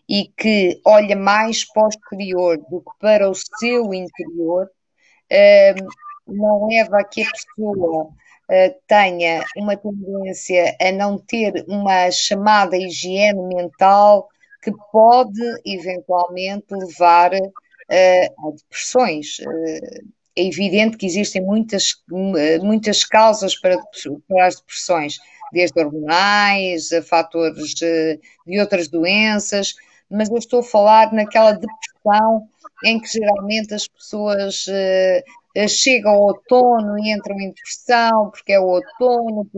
e que olha mais para o exterior do que para o seu interior, não leva a que a pessoa tenha uma tendência a não ter uma chamada higiene mental que pode eventualmente levar a depressões. É evidente que existem muitas causas para as depressões, desde hormonais, a fatores de outras doenças, mas eu estou a falar naquela depressão em que geralmente as pessoas chegam ao outono e entram em depressão porque é o outono.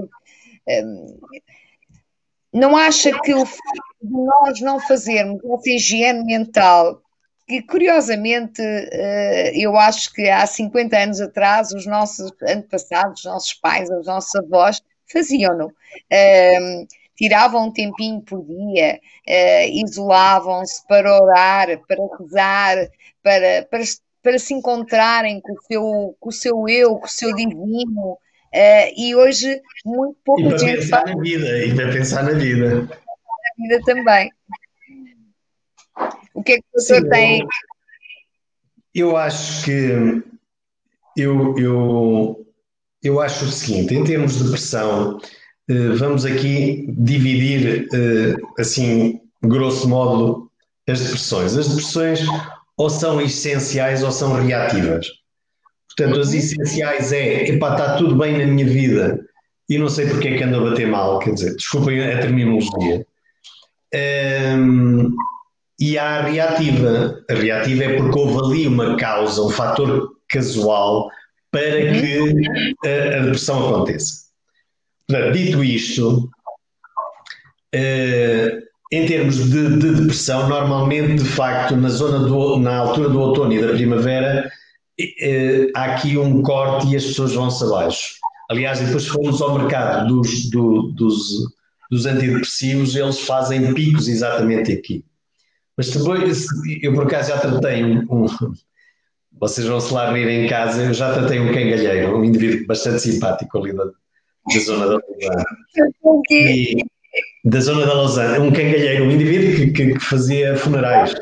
Não acha que o facto de nós não fazermos essa higiene mental, que curiosamente eu acho que há 50 anos atrás os nossos antepassados, os nossos pais, os nossos avós faziam-no, tiravam um tempinho por dia, isolavam-se para orar, para rezar, para se encontrarem com o seu eu, com o seu divino. E hoje muito pouca gente faz na vida, e para pensar na vida. Na vida também. O que é que o senhor tem? Eu acho que eu acho o seguinte, em termos de depressão, vamos aqui dividir assim, grosso modo, as depressões? As depressões ou são essenciais ou são reativas. Portanto, as essenciais epá, está tudo bem na minha vida e não sei porque é que ando a bater mal, quer dizer, desculpem a terminologia. E há a reativa. A reativa é porque houve ali uma causa, um fator casual para que a depressão aconteça. Portanto, dito isto, em termos de depressão, normalmente, de facto, na altura do outono e da primavera, há aqui um corte e as pessoas vão-se abaixo. Aliás, depois se formos ao mercado dos antidepressivos, eles fazem picos exatamente aqui. Mas depois, eu por acaso já tratei vocês vão se lá rir em casa, eu já tratei um cangalheiro, um indivíduo bastante simpático ali da zona da Lausanne. Da zona da Lausanne, um cangalheiro, um indivíduo que fazia funerais.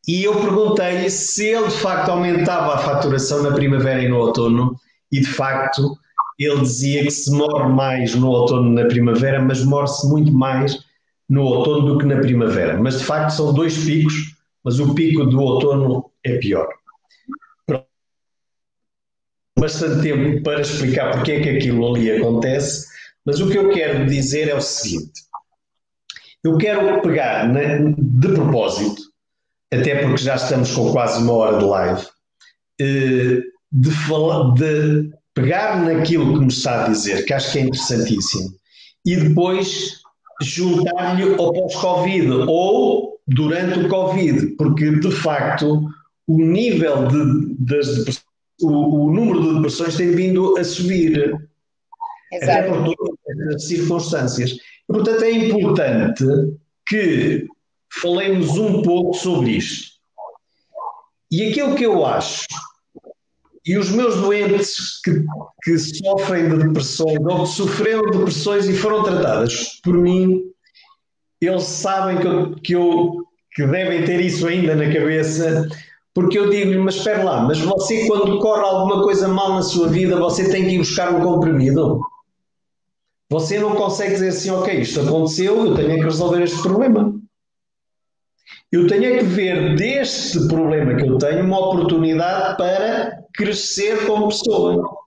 E eu perguntei-lhe se ele de facto aumentava a faturação na primavera e no outono, e de facto ele dizia que se morre mais no outono e na primavera, mas morre-se muito mais no outono do que na primavera. Mas de facto são dois picos, mas o pico do outono é pior. Pronto. Bastante tempo para explicar porque é que aquilo ali acontece, mas o que eu quero dizer é o seguinte. Eu quero pegar, de propósito, até porque já estamos com quase uma hora de live, de pegar naquilo que me está a dizer, que acho que é interessantíssimo, e depois juntar-lhe ao pós-Covid ou durante o Covid, porque de facto o nível o número de depressões tem vindo a subir. Exato. Até por todas as circunstâncias. Portanto, é importante que falemos um pouco sobre isto. E aquilo que eu acho, e os meus doentes que sofrem de depressões ou que sofreram de depressões e foram tratadas por mim, eles sabem que devem ter isso ainda na cabeça, porque eu digo-lhe, mas espera lá, mas você quando corre alguma coisa mal na sua vida, você tem que ir buscar um comprimido? Você não consegue dizer assim, ok, isto aconteceu, eu tenho que resolver este problema. Eu tenho que ver deste problema que eu tenho uma oportunidade para crescer como pessoa.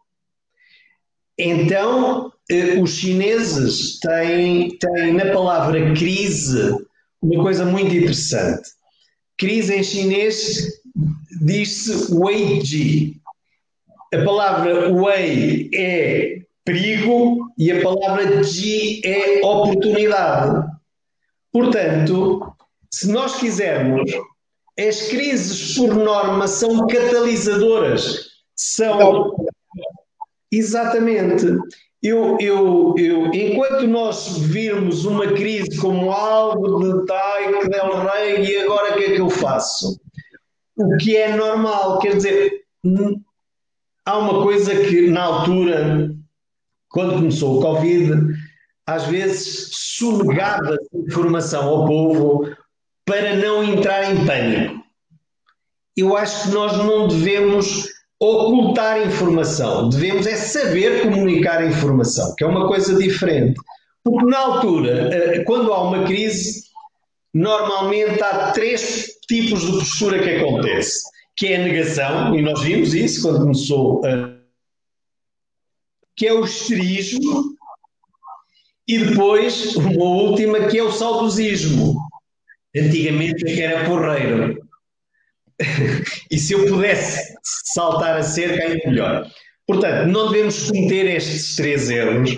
Então, os chineses têm na palavra crise uma coisa muito interessante. Crise em chinês diz-se wei ji. A palavra wei é perigo e a palavra ji é oportunidade. Portanto, se nós quisermos, as crises por norma são catalisadoras. São exatamente. Enquanto nós virmos uma crise como algo de que del rei e agora o que é que eu faço? O que é normal, quer dizer, há uma coisa que na altura, quando começou o Covid, às vezes sonegava informação ao povo para não entrar em pânico. Eu acho que nós não devemos ocultar informação, devemos é saber comunicar a informação, que é uma coisa diferente. Porque na altura, quando há uma crise, normalmente há três tipos de postura que acontece, que é a negação, e nós vimos isso quando começou, que é o histerismo, e depois uma última que é o saudosismo. Antigamente era porreiro. E se eu pudesse saltar a cerca, ainda melhor. Portanto, não devemos cometer estes três erros.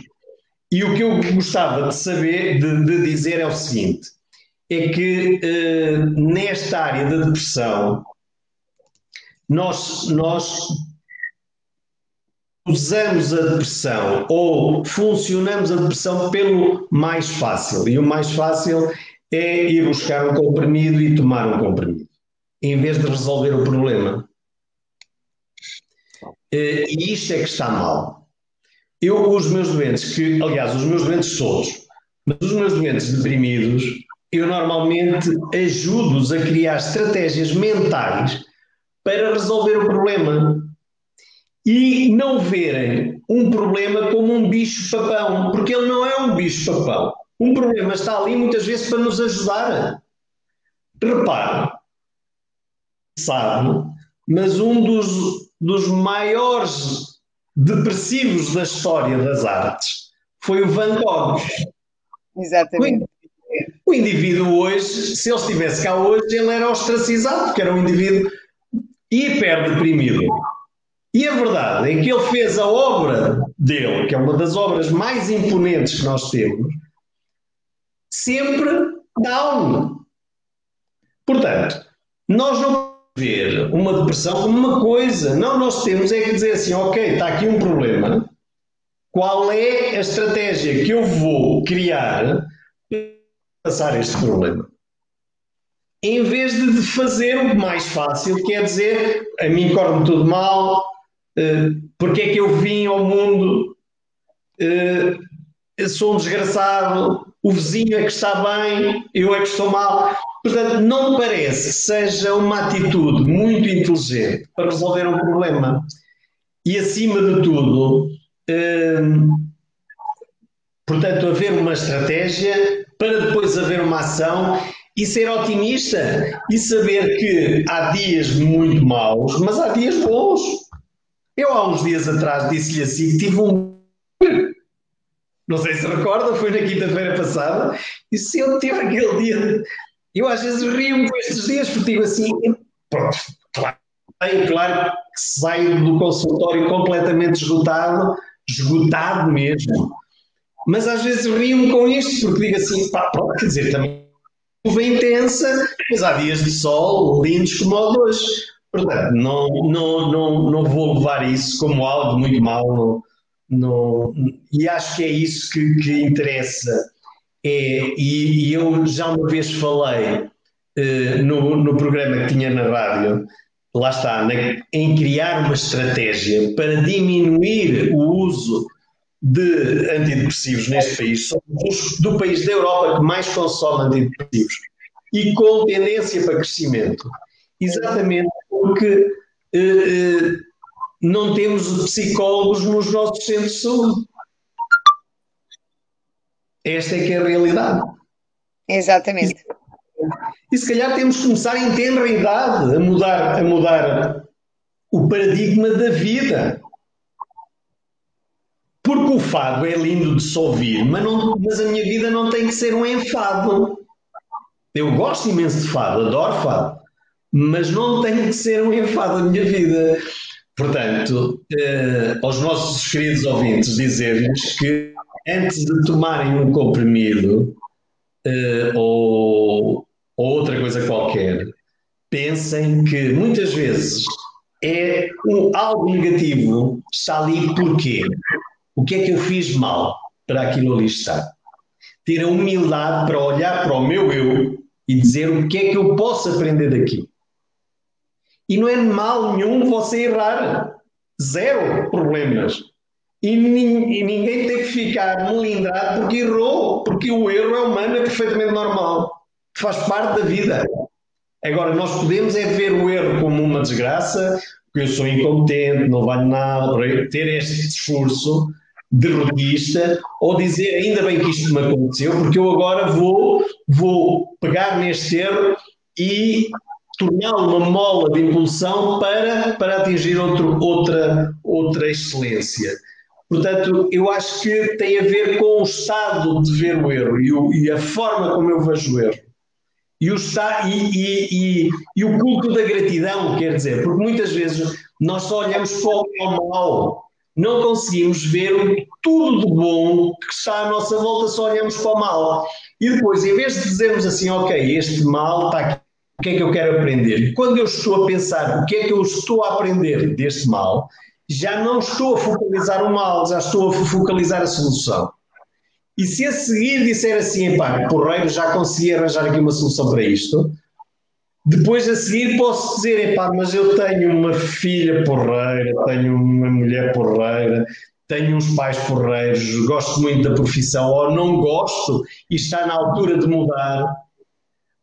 E o que eu gostava de saber, de dizer é o seguinte, é que nesta área da depressão, nós usamos a depressão ou funcionamos a depressão pelo mais fácil. E o mais fácil é ir buscar um comprimido e tomar um comprimido, em vez de resolver o problema. E isto é que está mal. Os meus doentes, aliás, os meus doentes todos, mas os meus doentes deprimidos, eu normalmente ajudo-os a criar estratégias mentais para resolver o problema. E não verem um problema como um bicho-papão, porque ele não é um bicho-papão. Um problema está ali muitas vezes para nos ajudar. Repare, sabe, mas um dos maiores depressivos da história das artes foi o Van Gogh. Exatamente. O indivíduo hoje, se ele estivesse cá hoje, ele era ostracizado, porque era um indivíduo hiper deprimido. E a verdade é que ele fez a obra dele, que é uma das obras mais imponentes que nós temos, sempre down. Portanto, nós não podemos ver uma depressão como uma coisa. Não, nós temos é que dizer assim, ok, está aqui um problema. Qual é a estratégia que eu vou criar para passar este problema? Em vez de fazer o mais fácil, que é dizer, a mim corre-me tudo mal, porque é que eu vim ao mundo, eu sou um desgraçado, o vizinho é que está bem, eu é que estou mal. Portanto, não me parece que seja uma atitude muito inteligente para resolver um problema. E, acima de tudo, portanto, haver uma estratégia para depois haver uma ação e ser otimista e saber que há dias muito maus, mas há dias bons. Eu, há uns dias atrás, disse-lhe assim, tive não sei se recorda, foi na quinta-feira passada, e se eu tive aquele dia, eu às vezes rio-me com estes dias, porque digo assim, pronto, claro que saio do consultório completamente esgotado mesmo, mas às vezes rio-me com isto, porque digo assim, pá, pronto, quer dizer, também chuva intensa, mas há dias de sol lindos como o de hoje. Portanto, não vou levar isso como algo muito mau, e acho que é isso que interessa. E eu já uma vez falei no programa que tinha na rádio, lá está, em criar uma estratégia para diminuir o uso de antidepressivos neste país. Somos do país da Europa que mais consome antidepressivos e com tendência para crescimento. Exatamente porque não temos psicólogos nos nossos centros de saúde. Esta é que é a realidade. Exatamente. E se calhar temos que começar em tenra idade a mudar o paradigma da vida. Porque o fado é lindo de se ouvir, mas a minha vida não tem que ser um enfado. Eu gosto imenso de fado, adoro fado, mas não tem que ser um enfado a minha vida. Portanto, aos nossos queridos ouvintes, dizer-lhes que antes de tomarem um comprimido ou outra coisa qualquer, pensem que muitas vezes algo negativo está ali porquê? O que é que eu fiz mal para aquilo ali estar? Ter a humildade para olhar para o meu eu e dizer o que é que eu posso aprender daqui. E não é mal nenhum você errar. Zero problemas. E ninguém tem que ficar melindrado porque errou, porque o erro é humano, é perfeitamente normal. Faz parte da vida. Agora, nós podemos é ver o erro como uma desgraça, porque eu sou incompetente, não valho nada, ter este esforço derrotista, ou dizer ainda bem que isto me aconteceu, porque eu agora vou pegar neste erro e torná-lo uma mola de impulsão para atingir outra excelência. Portanto, eu acho que tem a ver com o estado de ver o erro e a forma como eu vejo o erro. E o culto da gratidão, quer dizer, porque muitas vezes nós só olhamos para o mal, não conseguimos ver tudo de bom que está à nossa volta, só olhamos para o mal. E depois, em vez de dizermos assim, ok, este mal está aqui, o que é que eu quero aprender? E quando eu estou a pensar o que é que eu estou a aprender deste mal, já não estou a focalizar o mal, já estou a focalizar a solução. E se a seguir disser assim, pá, porreiro, já consegui arranjar aqui uma solução para isto, depois a seguir posso dizer, pá, mas eu tenho uma filha porreira, tenho uma mulher porreira, tenho uns pais porreiros, gosto muito da profissão, ou não gosto e está na altura de mudar,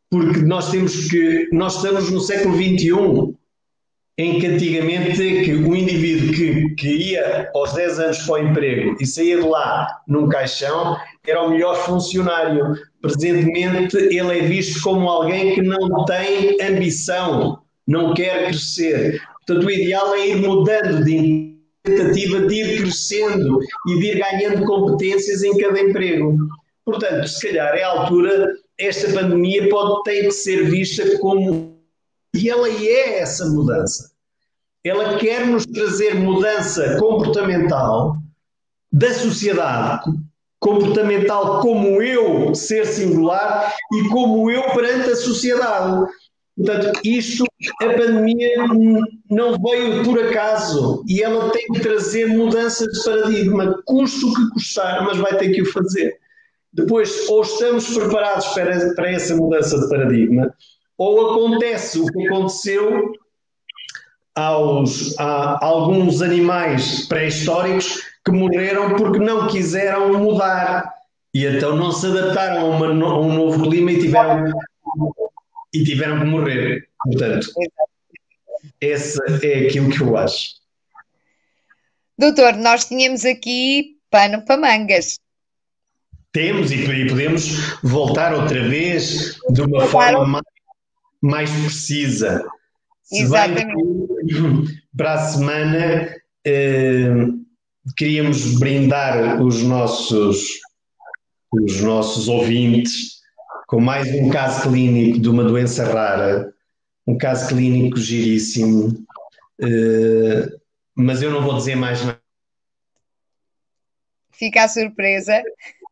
porque nós estamos no século XXI em que antigamente que o indivíduo que ia aos 10 anos para o emprego e saía de lá num caixão era o melhor funcionário. Presentemente ele é visto como alguém que não tem ambição, não quer crescer. Portanto, o ideal é ir mudando de tentativa de ir crescendo e de ir ganhando competências em cada emprego. Portanto, se calhar é a altura, esta pandemia ter que ser vista como... E ela é essa mudança. Ela quer nos trazer mudança comportamental da sociedade, comportamental como eu, ser singular, e como eu perante a sociedade. Portanto, a pandemia não veio por acaso e ela tem que trazer mudanças de paradigma, custe o que custar, mas vai ter que o fazer. Depois, ou estamos preparados para essa mudança de paradigma, ou acontece o que aconteceu a alguns animais pré-históricos que morreram porque não quiseram mudar e então não se adaptaram a um novo clima e tiveram que morrer. Portanto, esse é aquilo que eu acho. Doutor, nós tínhamos aqui pano para mangas. Temos e podemos voltar outra vez de uma forma mais precisa. Se bem que para a semana queríamos brindar os nossos ouvintes com mais um caso clínico de uma doença rara, um caso clínico giríssimo, mas eu não vou dizer mais nada. Fica a surpresa.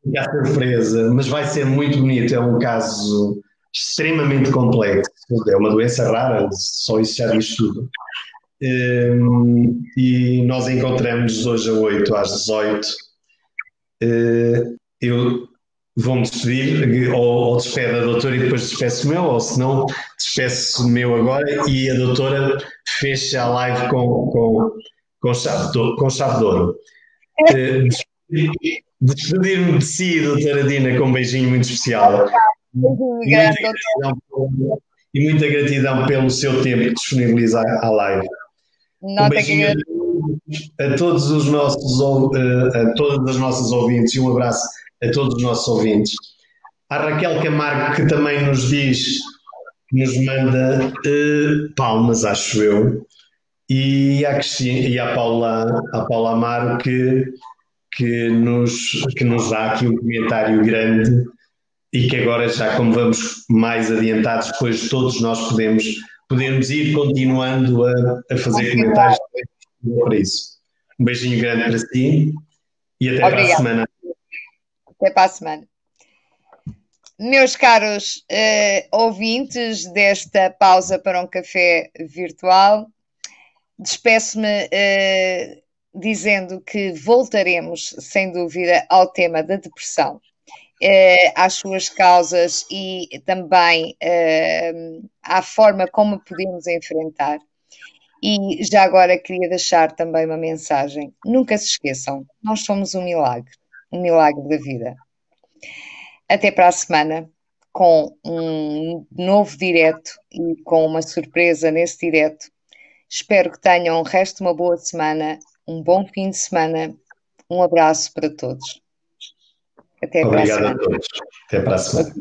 Fica a surpresa, mas vai ser muito bonito, é um caso extremamente complexo, é uma doença rara, só isso já diz tudo. E nós encontramos hoje às 8, às 18. Eu vou-me despedir, ou despedo a doutora e depois despeço o meu, ou se não, despeço o meu agora e a doutora fecha a live com chave de ouro. Despedir-me de si, doutora Dina, com um beijinho muito especial. E muita gratidão pelo seu tempo que disponibiliza à live. Um beijinho a todos os nossos, a todas as nossas ouvintes e um abraço a todos os nossos ouvintes. A Raquel Camargo, que também nos diz, nos manda palmas, acho eu, e à Paula Amaro, que nos dá aqui um comentário grande e que agora já, como vamos mais adiantados, depois todos nós podemos ir continuando a fazer comentários para isso. Um beijinho grande para si e até para a semana. Até para a semana. Meus caros ouvintes desta pausa para um café virtual, despeço-me dizendo que voltaremos, sem dúvida, ao tema da depressão, às suas causas e também à forma como podemos enfrentar. E já agora queria deixar também uma mensagem. Nunca se esqueçam, nós somos um milagre da vida. Até para a semana, com um novo direto e com uma surpresa nesse direto. Espero que tenham o resto de uma boa semana, um bom fim de semana. Um abraço para todos. Até para a semana. Obrigado a todos. Até para a semana.